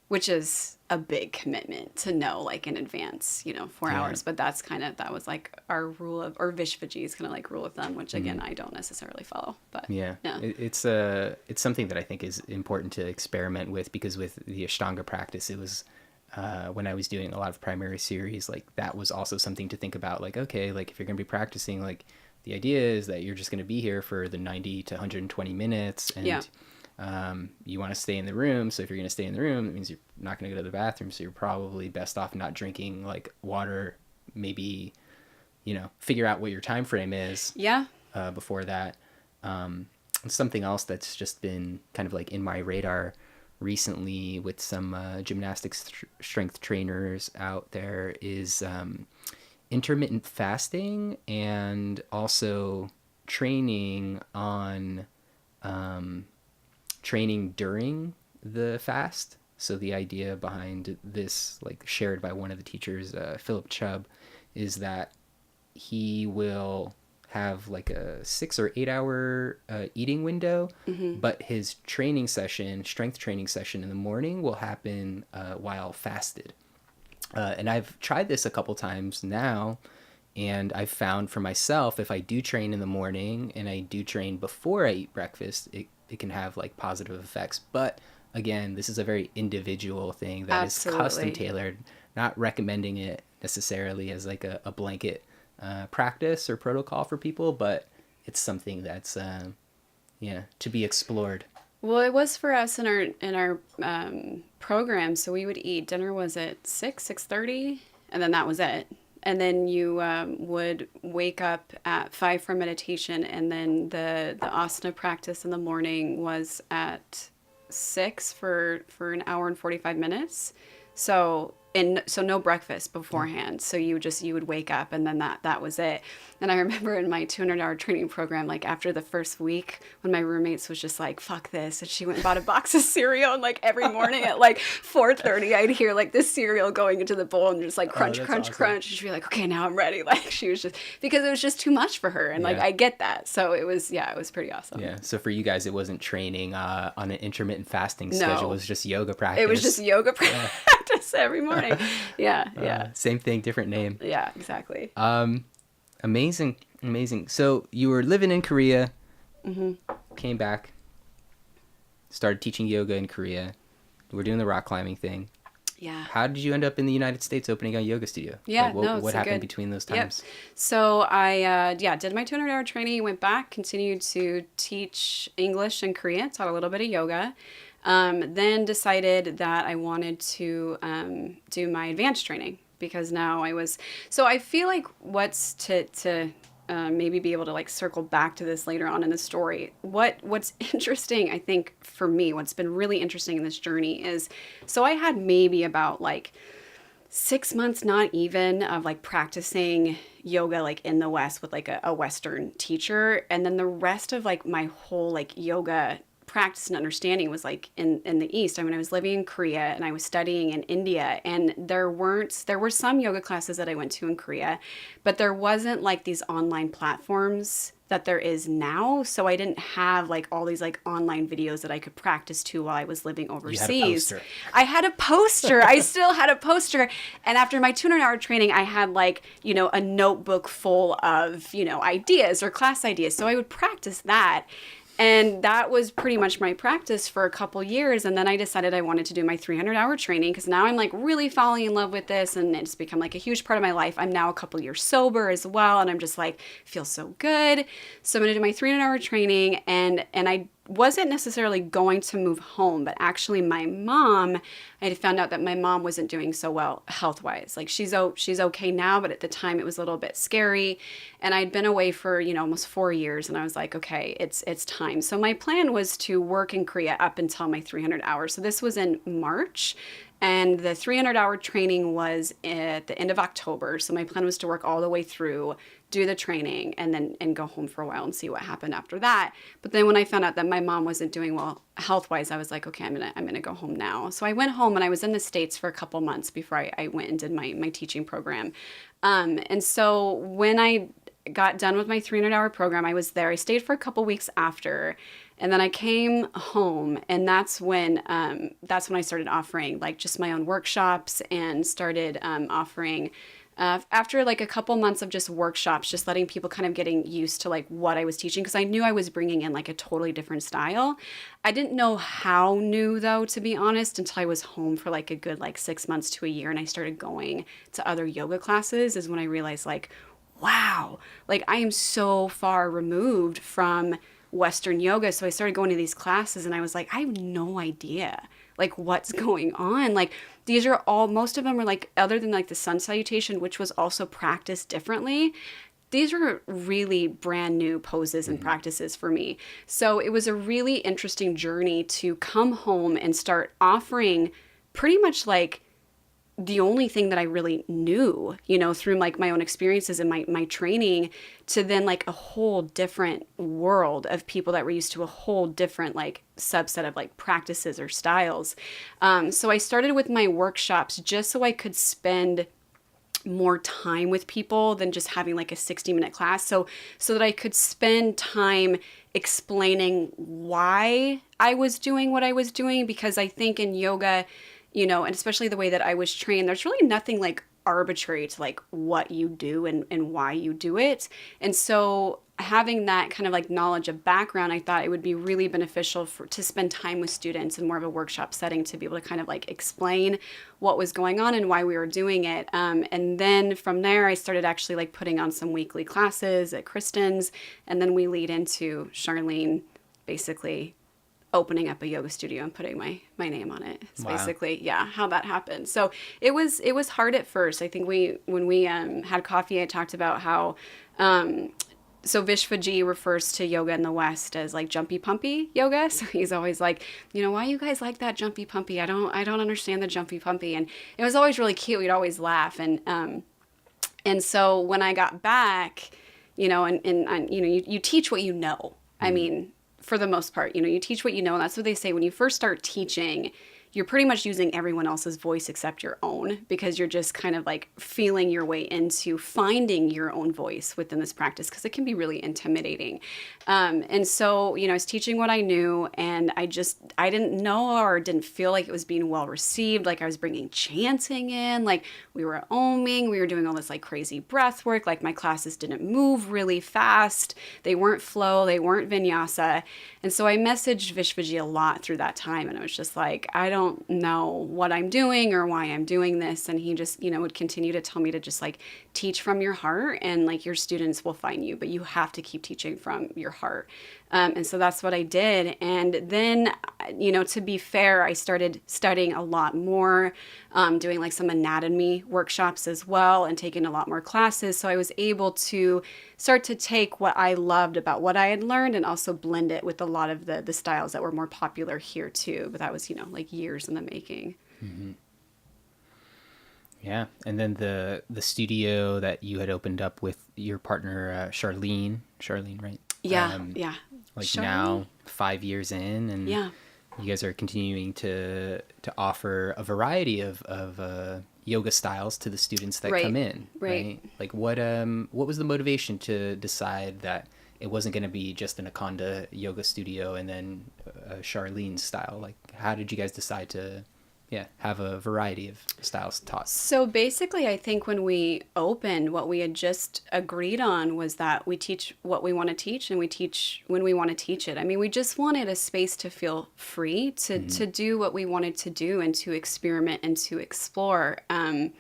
which is a big commitment to know like in advance, you know, 4 hours. But that was like our rule of, or Vishvaji's kind of like rule of thumb, which again, I don't necessarily follow, but yeah. It's something that I think is important to experiment with, because with the Ashtanga practice, it was, when I was doing a lot of primary series, like that was also something to think about. Like, okay, like if you're going to be practicing, like the idea is that you're just going to be here for the 90 to 120 minutes. And you want to stay in the room. So if you're going to stay in the room, it means you're not going to go to the bathroom. So you're probably best off not drinking like water. Maybe, you know, figure out what your time frame is. Yeah. Before that. Something else that's just been kind of like in my radar recently with some gymnastics strength trainers out there is intermittent fasting, and also training on training during the fast. So the idea behind this, like shared by one of the teachers, Philip Chubb, is that he will have like a 6 or 8 hour eating window, but his strength training session in the morning will happen while fasted. And I've tried this a couple times now, and I've found for myself, if I do train in the morning and I do train before I eat breakfast, it can have like positive effects. But again, this is a very individual thing that Absolutely. is custom tailored, not recommending it necessarily as like a blanket practice or protocol for people, but it's something that's to be explored. Well, it was for us in our program. So we would eat dinner was at 6:30, and then that was it. And then you would wake up at 5 for meditation, and then the asana practice in the morning was at 6 for an hour and 45 minutes. So no breakfast beforehand. So you would wake up, and then that was it. And I remember in my 200-hour training program, like after the first week, when my roommates was just like, fuck this. And she went and bought a box of cereal, and like every morning at like 4:30, I'd hear like this cereal going into the bowl and just like crunch, crunch, awesome. crunch. And she'd be like, okay, now I'm ready. Like she was just, because it was just too much for her. And like, I get that. So it was pretty awesome. Yeah. So for you guys, it wasn't training on an intermittent fasting schedule. It was just yoga practice. It was just yoga practice every morning. Yeah. Same thing, different name. Yeah, exactly. Amazing. So you were living in Korea, came back, started teaching yoga in Korea. We're doing the rock climbing thing. Yeah. How did you end up in the United States opening a yoga studio? Yeah, like, what happened between those times? Yep. So I did my 200-hour training, went back, continued to teach English and Korean, taught a little bit of yoga. Then decided that I wanted to do my advanced training, because now I feel like what's to maybe be able to like circle back to this later on in the story. What's interesting, I think for me, what's been really interesting in this journey is, so I had maybe about like 6 months, not even, of like practicing yoga like in the West with like a Western teacher. And then the rest of like my whole like yoga practice and understanding was like in the East. I mean, I was living in Korea and I was studying in India, and there were some yoga classes that I went to in Korea, but there wasn't like these online platforms that there is now. So I didn't have like all these like online videos that I could practice to while I was living overseas. I had a poster. I still had a poster. And after my 200-hour training, I had like, a notebook full of, ideas or class ideas. So I would practice that. And that was pretty much my practice for a couple years. And then I decided I wanted to do my 300-hour training, because now I'm like really falling in love with this, and it's become like a huge part of my life. I'm now a couple years sober as well, and I'm just like, feel so good. So I'm going to do my 300-hour training, and I wasn't necessarily going to move home, but actually my mom, I had found out that my mom wasn't doing so well health-wise. Like she's okay now, but at the time it was a little bit scary. And I'd been away for, almost 4 years, and I was like, okay, it's time. So my plan was to work in Korea up until my 300 hours. So this was in March, and the 300-hour training was at the end of October. So my plan was to work all the way through, do the training, and go home for a while and see what happened after that. But then when I found out that my mom wasn't doing well health-wise, I was like, okay, I'm gonna go home now. So I went home, and I was in the States for a couple months before I went and did my teaching program. And so when I got done with my 300-hour program, I was there. I stayed for a couple weeks after, and then I came home, and that's when I started offering like just my own workshops, and started offering after like a couple months of just workshops, just letting people kind of getting used to like what I was teaching, because I knew I was bringing in like a totally different style. I didn't know how new though, to be honest, until I was home for like a good like 6 months to a year, and I started going to other yoga classes, is when I realized like, wow, like I am so far removed from Western yoga. So I started going to these classes, and I was like, I have no idea like what's going on. Like these are all, most of them are like, other than like the sun salutation, which was also practiced differently, these were really brand new poses and practices for me. So it was a really interesting journey to come home and start offering pretty much like the only thing that I really knew, through like my own experiences and my training, to then like a whole different world of people that were used to a whole different like subset of like practices or styles. So I started with my workshops just so I could spend more time with people than just having like a 60-minute class. So that I could spend time explaining why I was doing what I was doing, because I think in yoga, and especially the way that I was trained, there's really nothing like arbitrary to like what you do and why you do it. And so having that kind of like knowledge of background, I thought it would be really beneficial to spend time with students in more of a workshop setting to be able to kind of like explain what was going on and why we were doing it. And then from there, I started actually like putting on some weekly classes at Kristen's. And then we lead into Charlene basically opening up a yoga studio and putting my name on it. It's basically, how that happened. So it was hard at first. I think when we had coffee, I talked about how, so Vishvketu refers to yoga in the West as like jumpy pumpy yoga. So he's always like, why you guys like that jumpy pumpy? I don't understand the jumpy pumpy. And it was always really cute. We'd always laugh. And so when I got back, you teach what you know. I mean, for the most part, you teach what you know. And that's what they say when you first start teaching, you're pretty much using everyone else's voice except your own, because you're just kind of like feeling your way into finding your own voice within this practice, because it can be really intimidating. And so, I was teaching what I knew, and I didn't know or didn't feel like it was being well received. Like I was bringing chanting in, like we were oming, we were doing all this like crazy breath work. Like my classes didn't move really fast. They weren't flow, they weren't vinyasa. And so I messaged Vishvketu a lot through that time. And I was just like, I don't know what I'm doing or why I'm doing this. And he just, would continue to tell me to just like teach from your heart, and like your students will find you, but you have to keep teaching from your heart. And so that's what I did. And then, to be fair, I started studying a lot more, doing like some anatomy workshops as well, and taking a lot more classes. So I was able to start to take what I loved about what I had learned and also blend it with a lot of the styles that were more popular here too. But that was, like years in the making. Mm-hmm. Yeah. And then the studio that you had opened up with your partner, Charlene, right? Yeah. Like Charlene? Now 5 years in, and you guys are continuing to offer a variety of yoga styles to the students that come in, right? Like what was the motivation to decide that it wasn't going to be just an Akhanda yoga studio and then Charlene style? Like how did you guys decide to have a variety of styles taught? So basically, I think when we opened, what we had just agreed on was that we teach what we want to teach, and we teach when we want to teach it. I mean, we just wanted a space to feel free to do what we wanted to do and to experiment and to explore. I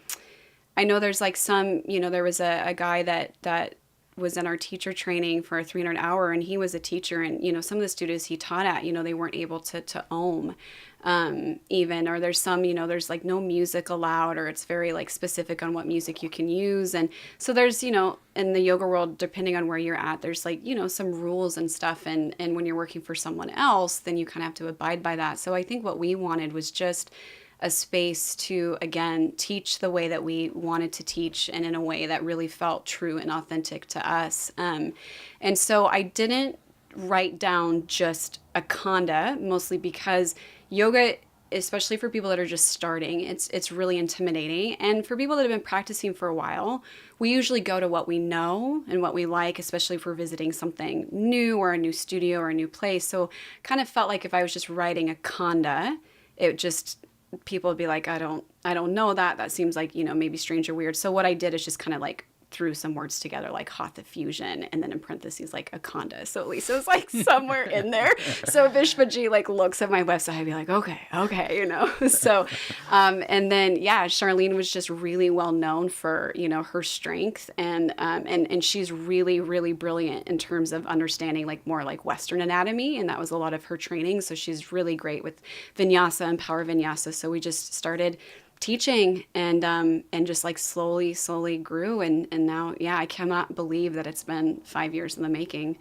know there's like some, there was a guy that was in our teacher training for a 300-hour, and he was a teacher, and some of the students he taught at, they weren't able to om even, or there's some, there's like no music allowed, or it's very like specific on what music you can use. And so there's, in the yoga world, depending on where you're at, there's like, some rules and stuff. And when you're working for someone else, then you kind of have to abide by that. So I think what we wanted was just a space to, again, teach the way that we wanted to teach, and in a way that really felt true and authentic to us. And so I didn't write down just Akhanda, mostly because yoga, especially for people that are just starting, it's really intimidating. And for people that have been practicing for a while, we usually go to what we know and what we like, especially if we're visiting something new or a new studio or a new place. So kind of felt like if I was just writing Akhanda, it just, people would be like, I don't know that. That seems like, maybe strange or weird. So what I did is just kind of like threw some words together, like Hatha fusion, and then in parentheses like Akhanda. So at least it was like somewhere in there. So Vishvketu like looks at my website, I'd be like, okay. So and then Charlene was just really well known for her strength, and she's really, really brilliant in terms of understanding like more like Western anatomy, and that was a lot of her training. So she's really great with vinyasa and power vinyasa. So we just started teaching and just like slowly grew, and now I cannot believe that it's been 5 years in the making.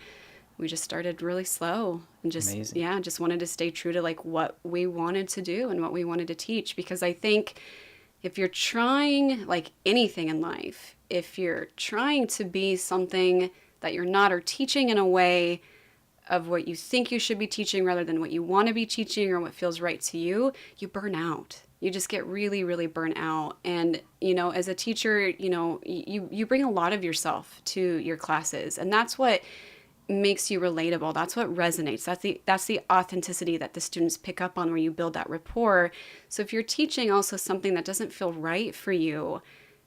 We just started really slow and just Amazing. Just wanted to stay true to like what we wanted to do and what we wanted to teach, because I think if you're trying like anything in life, if you're trying to be something that you're not, or teaching in a way of what you think you should be teaching rather than what you want to be teaching or what feels right to you, you burn out. You just get really, really burnt out. And, as a teacher, you bring a lot of yourself to your classes, and that's what makes you relatable. That's what resonates. That's the authenticity that the students pick up on, where you build that rapport. So if you're teaching also something that doesn't feel right for you,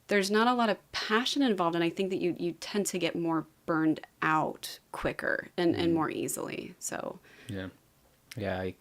there's not a lot of passion involved, and I think that you tend to get more burned out quicker and more easily. So I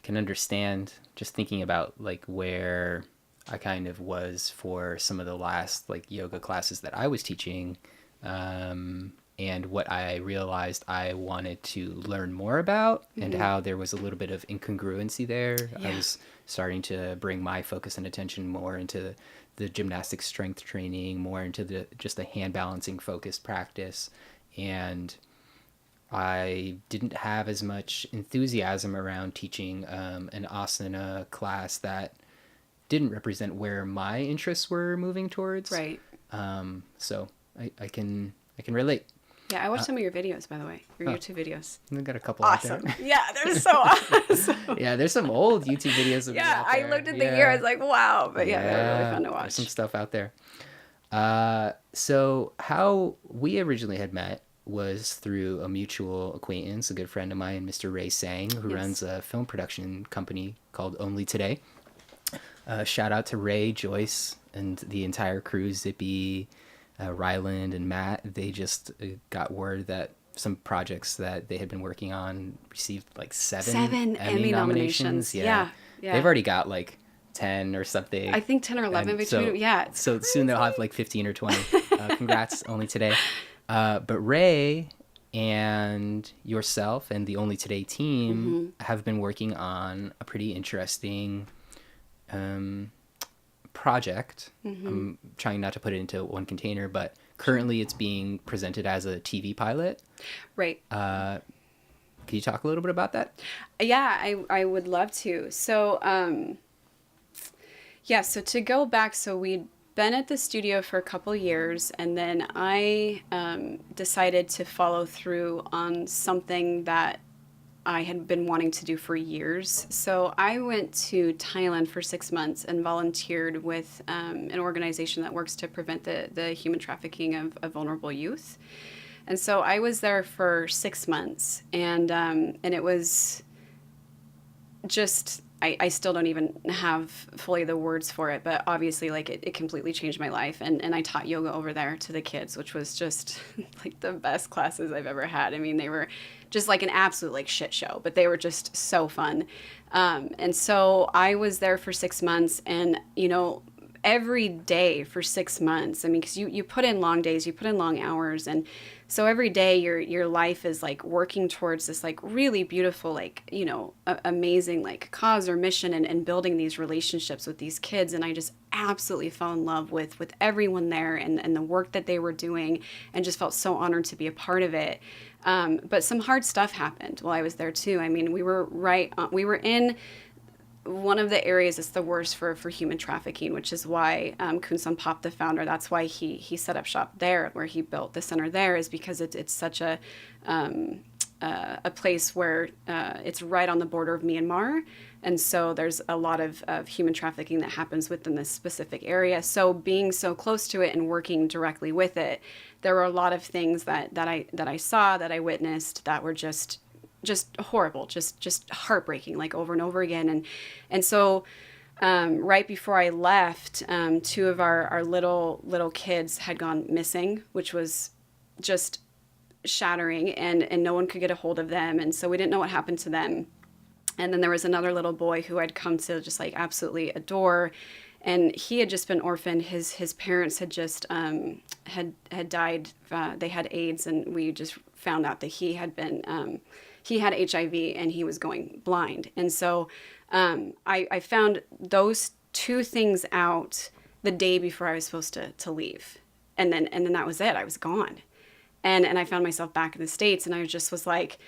can understand, just thinking about like where I kind of was for some of the last like yoga classes that I was teaching, and what I realized I wanted to learn more about, and how there was a little bit of incongruency there. Yeah. I was starting to bring my focus and attention more into the gymnastic strength training, more into just the hand balancing focused practice. And I didn't have as much enthusiasm around teaching an asana class that didn't represent where my interests were moving towards. Right. So I can relate. Yeah, I watched some of your videos, by the way. Your YouTube videos. I've got a couple Awesome. out there. Yeah, they're so awesome. Yeah, there's some old YouTube videos of me out I there. looked at the year. I was like, wow. But they're really fun to watch. There's some stuff out there. So how we originally had met was through a mutual acquaintance, a good friend of mine, Mr. Ray Sang, who runs a film production company called Only Today. Shout out to Ray, Joyce, and the entire crew, Zippy, Ryland, and Matt. They just got word that some projects that they had been working on received like seven Emmy nominations. Yeah. They've already got like 10 or something. I think 10 or 11 between. So soon they'll have like 15 or 20. Congrats, Only Today. But Ray and yourself and the Only Today team have been working on a pretty interesting project. I'm trying not to put it into one container, but currently it's being presented as a TV pilot. Right. Can you talk a little bit about that? Yeah, I would love to. So, so to go back, so we'd been at the studio for a couple years, and then I decided to follow through on something that I had been wanting to do for years. So I went to Thailand for 6 months and volunteered with an organization that works to prevent the human trafficking of vulnerable youth. And so I was there for 6 months, and it was just, I still don't even have fully the words for it, but obviously like it completely changed my life. And I taught yoga over there to the kids, which was just like the best classes I've ever had. I mean, they were just like an absolute like shit show, but they were just so fun. And so I was there for 6 months, and every day for 6 months, I mean, because you put in long days, you put in long hours, and so every day your life is like working towards this like really beautiful, like, amazing like cause or mission, and building these relationships with these kids. And I just absolutely fell in love with everyone there and the work that they were doing, and just felt so honored to be a part of it. But some hard stuff happened while I was there too. I mean, we were in one of the areas that's the worst for human trafficking, which is why Kun Pop, the founder, that's why he set up shop there, where he built the center there, is because it's such a place where it's right on the border of Myanmar. And so there's a lot of human trafficking that happens within this specific area. So being so close to it and working directly with it, there were a lot of things that I saw, that I witnessed, that were just horrible, just heartbreaking, like over and over again. And so right before I left, two of our little kids had gone missing, which was just shattering, and no one could get a hold of them. And so we didn't know what happened to them. And then there was another little boy who I'd come to just like absolutely adore, and he had just been orphaned. His parents had just had died. They had AIDS, and we just found out that he had HIV, and he was going blind. And so I found those two things out the day before I was supposed to leave, and then that was it. I was gone, and I found myself back in the States, and I just was like,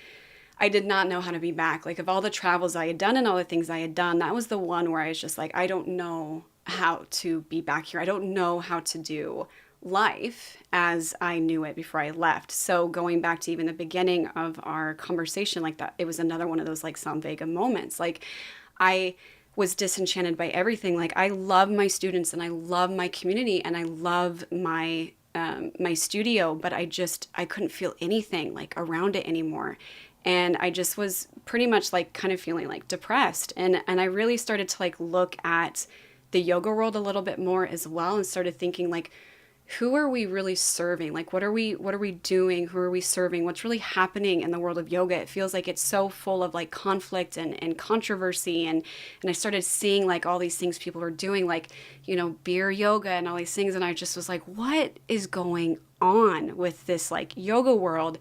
I did not know how to be back. Like, of all the travels I had done and all the things I had done, that was the one where I was just like, I don't know how to be back here. I don't know how to do life as I knew it before I left. So going back to even the beginning of our conversation, like that, it was another one of those like Samvega moments. Like, I was disenchanted by everything. Like, I love my students and I love my community and I love my my studio, but I couldn't feel anything like around it anymore. And I just was pretty much like kind of feeling like depressed. And I really started to like look at the yoga world a little bit more as well, and started thinking like, who are we really serving? Like, what are we doing? Who are we serving? What's really happening in the world of yoga? It feels like it's so full of like conflict and controversy. And I started seeing like all these things people were doing, like, you know, beer yoga and all these things. And I just was like, what is going on with this like yoga world?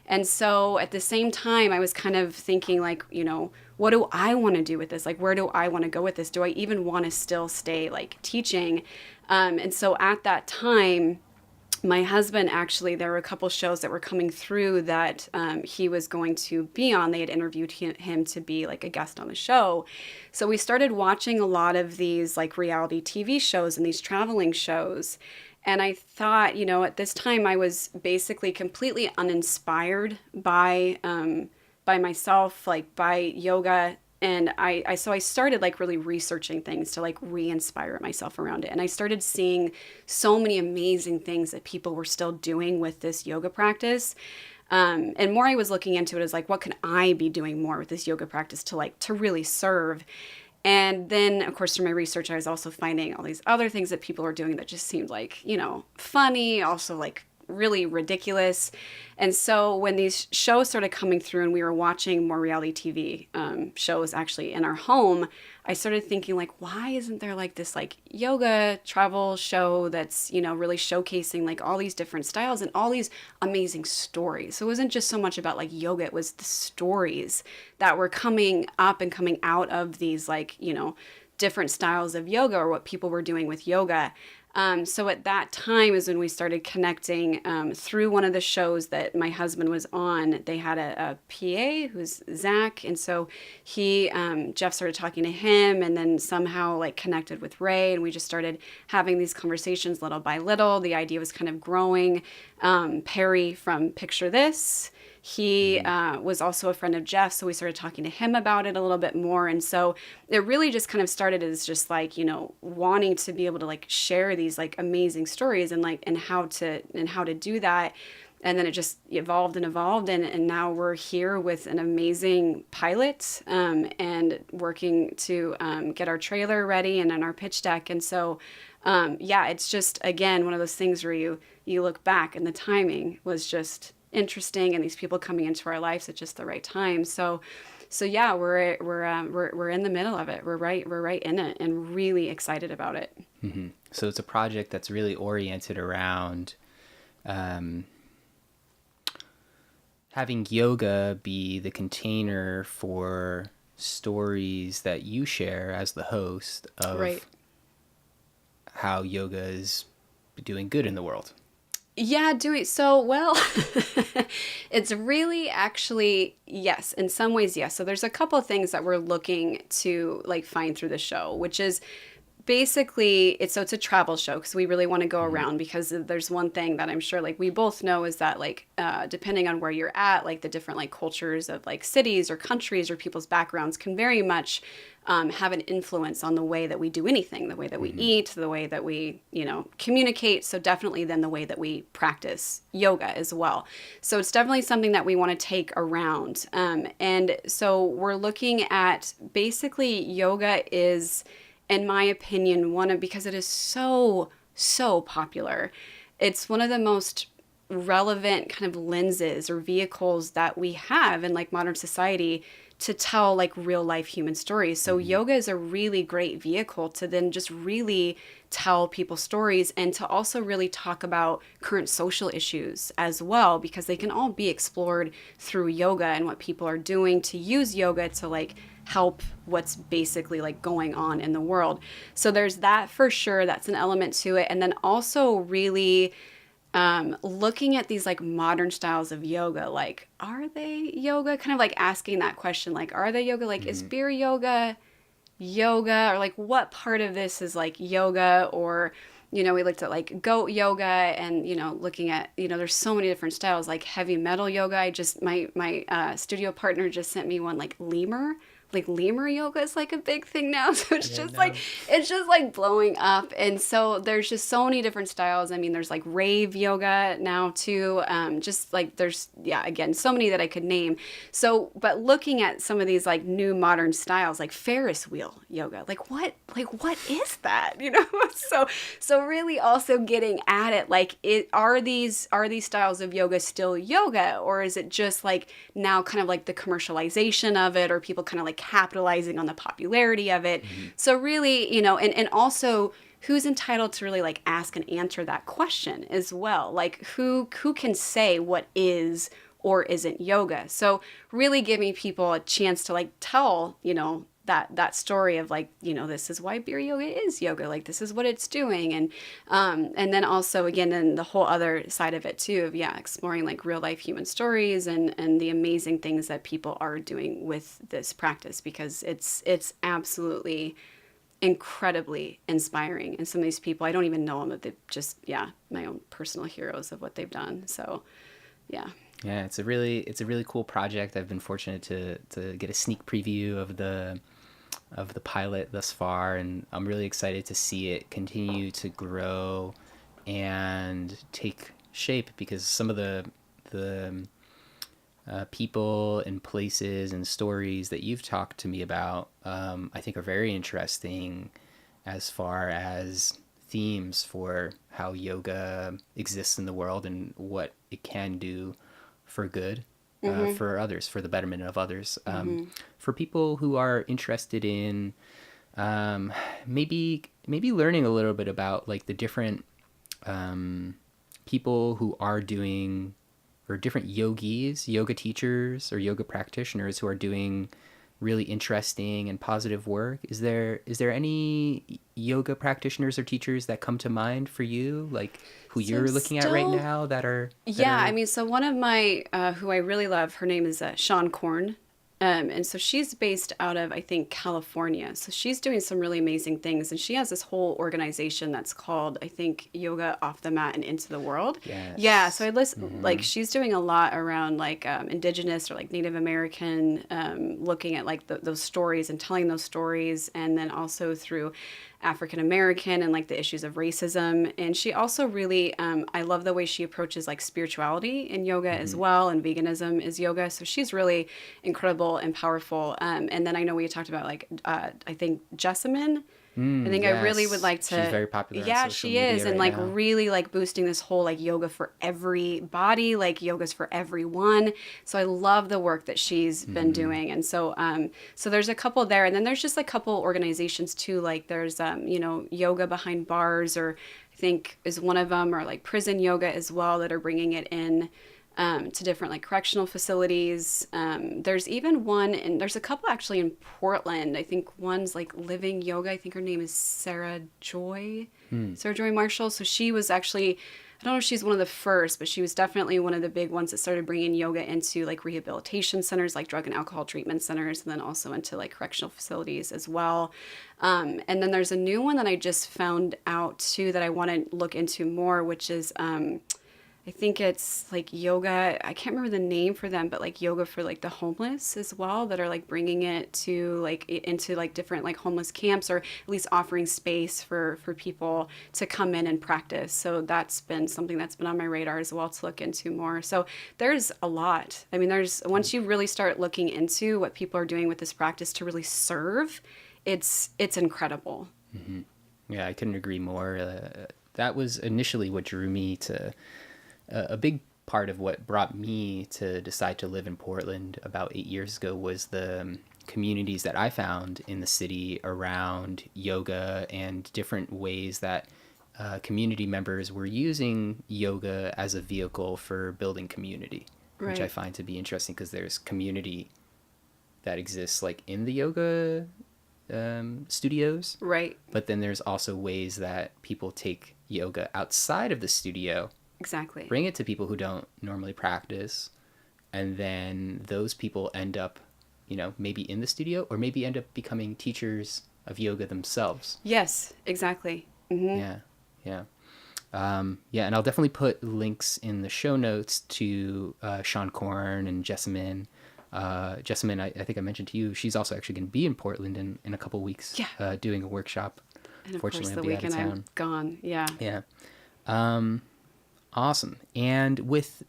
And so at the same time, I was kind of thinking like, you know, what do I want to do with this? Like, where do I want to go with this? Do I even want to still stay like teaching? And so at that time, my husband, actually, there were a couple shows that were coming through that he was going to be on. They had interviewed him to be like a guest on the show. So we started watching a lot of these like reality TV shows and these traveling shows. And I thought, you know, at this time I was basically completely uninspired by myself, like by yoga. And so I started like really researching things to like re-inspire myself around it. And I started seeing so many amazing things that people were still doing with this yoga practice. And more I was looking into it as like, what can I be doing more with this yoga practice to really serve? And then, of course, through my research, I was also finding all these other things that people were doing that just seemed like, you know, funny, also like really ridiculous. And so when these shows started coming through and we were watching more reality TV shows actually in our home, I started thinking like, why isn't there like this like yoga travel show that's, you know, really showcasing like all these different styles and all these amazing stories? So it wasn't just so much about like yoga, it was the stories that were coming up and coming out of these like, you know, different styles of yoga or what people were doing with yoga. So at that time is when we started connecting through one of the shows that my husband was on. They had a PA who's Zach. And so Jeff started talking to him and then somehow like connected with Ray. And we just started having these conversations little by little. The idea was kind of growing. Perry from Picture This, he was also a friend of Jeff, so we started talking to him about it a little bit more. And so it really just kind of started as just like, you know, wanting to be able to like share these like amazing stories and like and how to do that. And then it just evolved and now we're here with an amazing pilot and working to get our trailer ready and on our pitch deck. And so yeah, it's just again one of those things where you look back and the timing was just interesting, and these people coming into our lives at just the right time. So yeah, we're in the middle of it. We're right in it, and really excited about it. Mm-hmm. So it's a project that's really oriented around having yoga be the container for stories that you share as the host of right. how yoga is doing good in the world. Yeah, doing so well. It's really actually, yes, in some ways, yes. So there's a couple of things that we're looking to like find through the show, which is basically it's a travel show because we really want to go around, because there's one thing that I'm sure like we both know is that like depending on where you're at, like the different like cultures of like cities or countries or people's backgrounds can very much have an influence on the way that we do anything, the way that we eat, the way that we, you know, communicate. So definitely then the way that we practice yoga as well. So it's definitely something that we want to take around. And so we're looking at basically yoga is, in my opinion, because it is so popular, it's one of the most relevant kind of lenses or vehicles that we have in like modern society to tell like real life human stories. So yoga is a really great vehicle to then just really tell people stories and to also really talk about current social issues as well, because they can all be explored through yoga and what people are doing to use yoga to like help what's basically like going on in the world. So there's that for sure. That's an element to it. And then also really looking at these like modern styles of yoga, like, are they yoga? Kind of like asking that question, like, are they yoga? Like, is beer yoga? Or like, what part of this is like yoga? Or, you know, we looked at like goat yoga and, you know, looking at, you know, there's so many different styles, like heavy metal yoga. My studio partner just sent me one like lemur, like lemur yoga is like a big thing now. So it's Yeah, just no. like, it's just like blowing up. And so there's just so many different styles. I mean, there's like rave yoga now too. Just like there's, yeah, again, so many that I could name. So, but looking at some of these like new modern styles, like Ferris wheel yoga, like what is that? You know? So really also getting at it, like are these styles of yoga still yoga, or is it just like now kind of like the commercialization of it, or people kind of like capitalizing on the popularity of it? So really, you know, and also who's entitled to really like ask and answer that question as well? Like who can say what is or isn't yoga? So really giving people a chance to like tell, you know, that story of like, you know, this is why beer yoga is yoga, like this is what it's doing. And then also again, then the whole other side of it too, of exploring like real life human stories and the amazing things that people are doing with this practice, because it's absolutely incredibly inspiring. And some of these people, I don't even know them, but they've just, my own personal heroes of what they've done. So yeah. Yeah, it's a really cool project. I've been fortunate to get a sneak preview of the pilot thus far, and I'm really excited to see it continue to grow and take shape, because some of the people and places and stories that you've talked to me about, I think are very interesting as far as themes for how yoga exists in the world and what it can do for good, for others, for the betterment of others. For people who are interested in maybe learning a little bit about like the different people who are doing, or different yogis, yoga teachers or yoga practitioners who are doing really interesting and positive work. Is there any yoga practitioners or teachers that come to mind for you, like who you're looking at right now that are I mean, so one of my who I really love, her name is Sean Korn. And so she's based out of, I think, California. So she's doing some really amazing things. And she has this whole organization that's called, I think, Yoga Off the Mat and Into the World. Yes. Yeah. So I listen, like, she's doing a lot around, like, Indigenous or, like, Native American, looking at, like, those stories and telling those stories. And then also through African American and like the issues of racism. And she also really, I love the way she approaches like spirituality in yoga as well, and veganism is yoga. So she's really incredible and powerful. And then I know we talked about like, I think Jessamine. I think I really would like to. She's very popular. Yeah, on social she media is, and right like now. really like boosting this whole like yoga for everybody, like yoga's for everyone. So I love the work that she's been doing, and so so there's a couple there, and then there's just a couple organizations too. Like there's you know, Yoga Behind Bars, or I think is one of them, or like prison yoga as well, that are bringing it in. To different like correctional facilities. There's even one, and there's a couple actually in Portland. I think one's like Living Yoga. I think her name is Sarah Joy Marshall. So she was actually, I don't know if she's one of the first, but she was definitely one of the big ones that started bringing yoga into like rehabilitation centers, like drug and alcohol treatment centers, and then also into like correctional facilities as well. And then there's a new one that I just found out too that I want to look into more, which is I think it's like yoga. I can't remember the name for them, but like yoga for like the homeless as well, that are like bringing it to like into like different like homeless camps, or at least offering space for people to come in and practice. So that's been something that's been on my radar as well to look into more. So there's a lot. I mean, there's, once you really start looking into what people are doing with this practice to really serve, it's incredible. Mm-hmm. Yeah, I couldn't agree more. That was initially what drew me to. A big part of what brought me to decide to live in Portland about 8 years ago was the communities that I found in the city around yoga, and different ways that community members were using yoga as a vehicle for building community, which I find to be interesting, because there's community that exists like in the yoga studios. Right. But then there's also ways that people take yoga outside of the studio. Exactly. Bring it to people who don't normally practice, and then those people end up, you know, maybe in the studio, or maybe end up becoming teachers of yoga themselves. Yes, exactly. Mm-hmm. Yeah, and I'll definitely put links in the show notes to Sean Korn and Jessamine, Jessamine, I think I mentioned to you, she's also actually going to be in Portland in a couple weeks, doing a workshop. And of Fortunately, course, the weekend I'm gone. Yeah. Yeah. Awesome. And with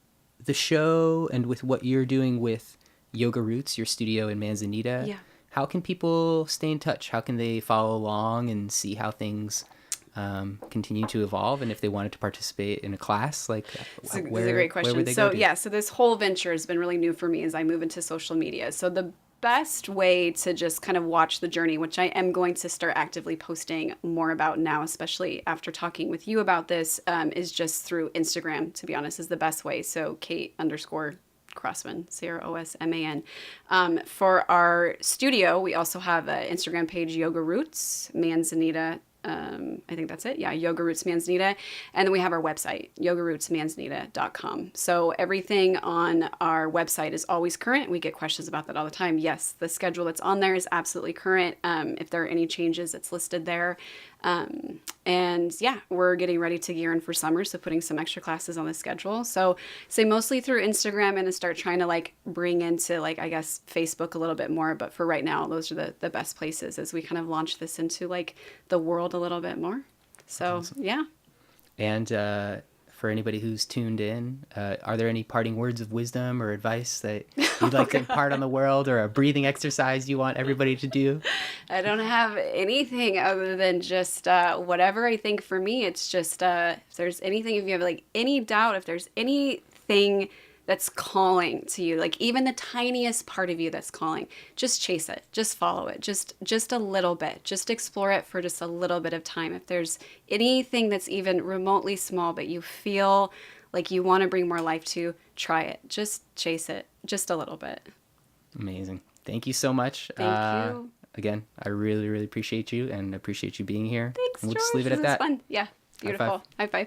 the show and with what you're doing with Yoga Roots, your studio in Manzanita, how can people stay in touch? How can they follow along and see how things continue to evolve? And if they wanted to participate in a class, like this is a great question. So this whole venture has been really new for me as I move into social media. So the best way to just kind of watch the journey, which I am going to start actively posting more about now, especially after talking with you about this, is just through Instagram, to be honest, is the best way. So Kate_Crosman, Crosman. For our studio, we also have an Instagram page, Yoga Roots Manzanita. I think that's it. Yeah, Yoga Roots Manzanita. And then we have our website, yogarootsmanzanita.com. So everything on our website is always current. We get questions about that all the time. Yes, the schedule that's on there is absolutely current. If there are any changes, it's listed there. And yeah, we're getting ready to gear in for summer, so putting some extra classes on the schedule. So say mostly through Instagram and to start trying to like bring into like, I guess, Facebook a little bit more. But for right now, those are the best places as we kind of launch this into like the world a little bit more. So awesome. Yeah. And for anybody who's tuned in, are there any parting words of wisdom or advice that you'd like to impart on the world, or a breathing exercise you want everybody to do? I don't have anything other than just whatever. I think for me, it's just if there's anything, if you have like any doubt, if there's anything that's calling to you, like even the tiniest part of you that's calling, just chase it, just follow it, just a little bit, just explore it for just a little bit of time. If there's anything that's even remotely small, but you feel like you want to bring more life to, try it, just chase it, just a little bit. Amazing. Thank you so much. Thank you. Again, I really, really appreciate you and appreciate you being here. Thanks, and we'll George. just leave it at This was that. fun. Yeah. Beautiful. High five.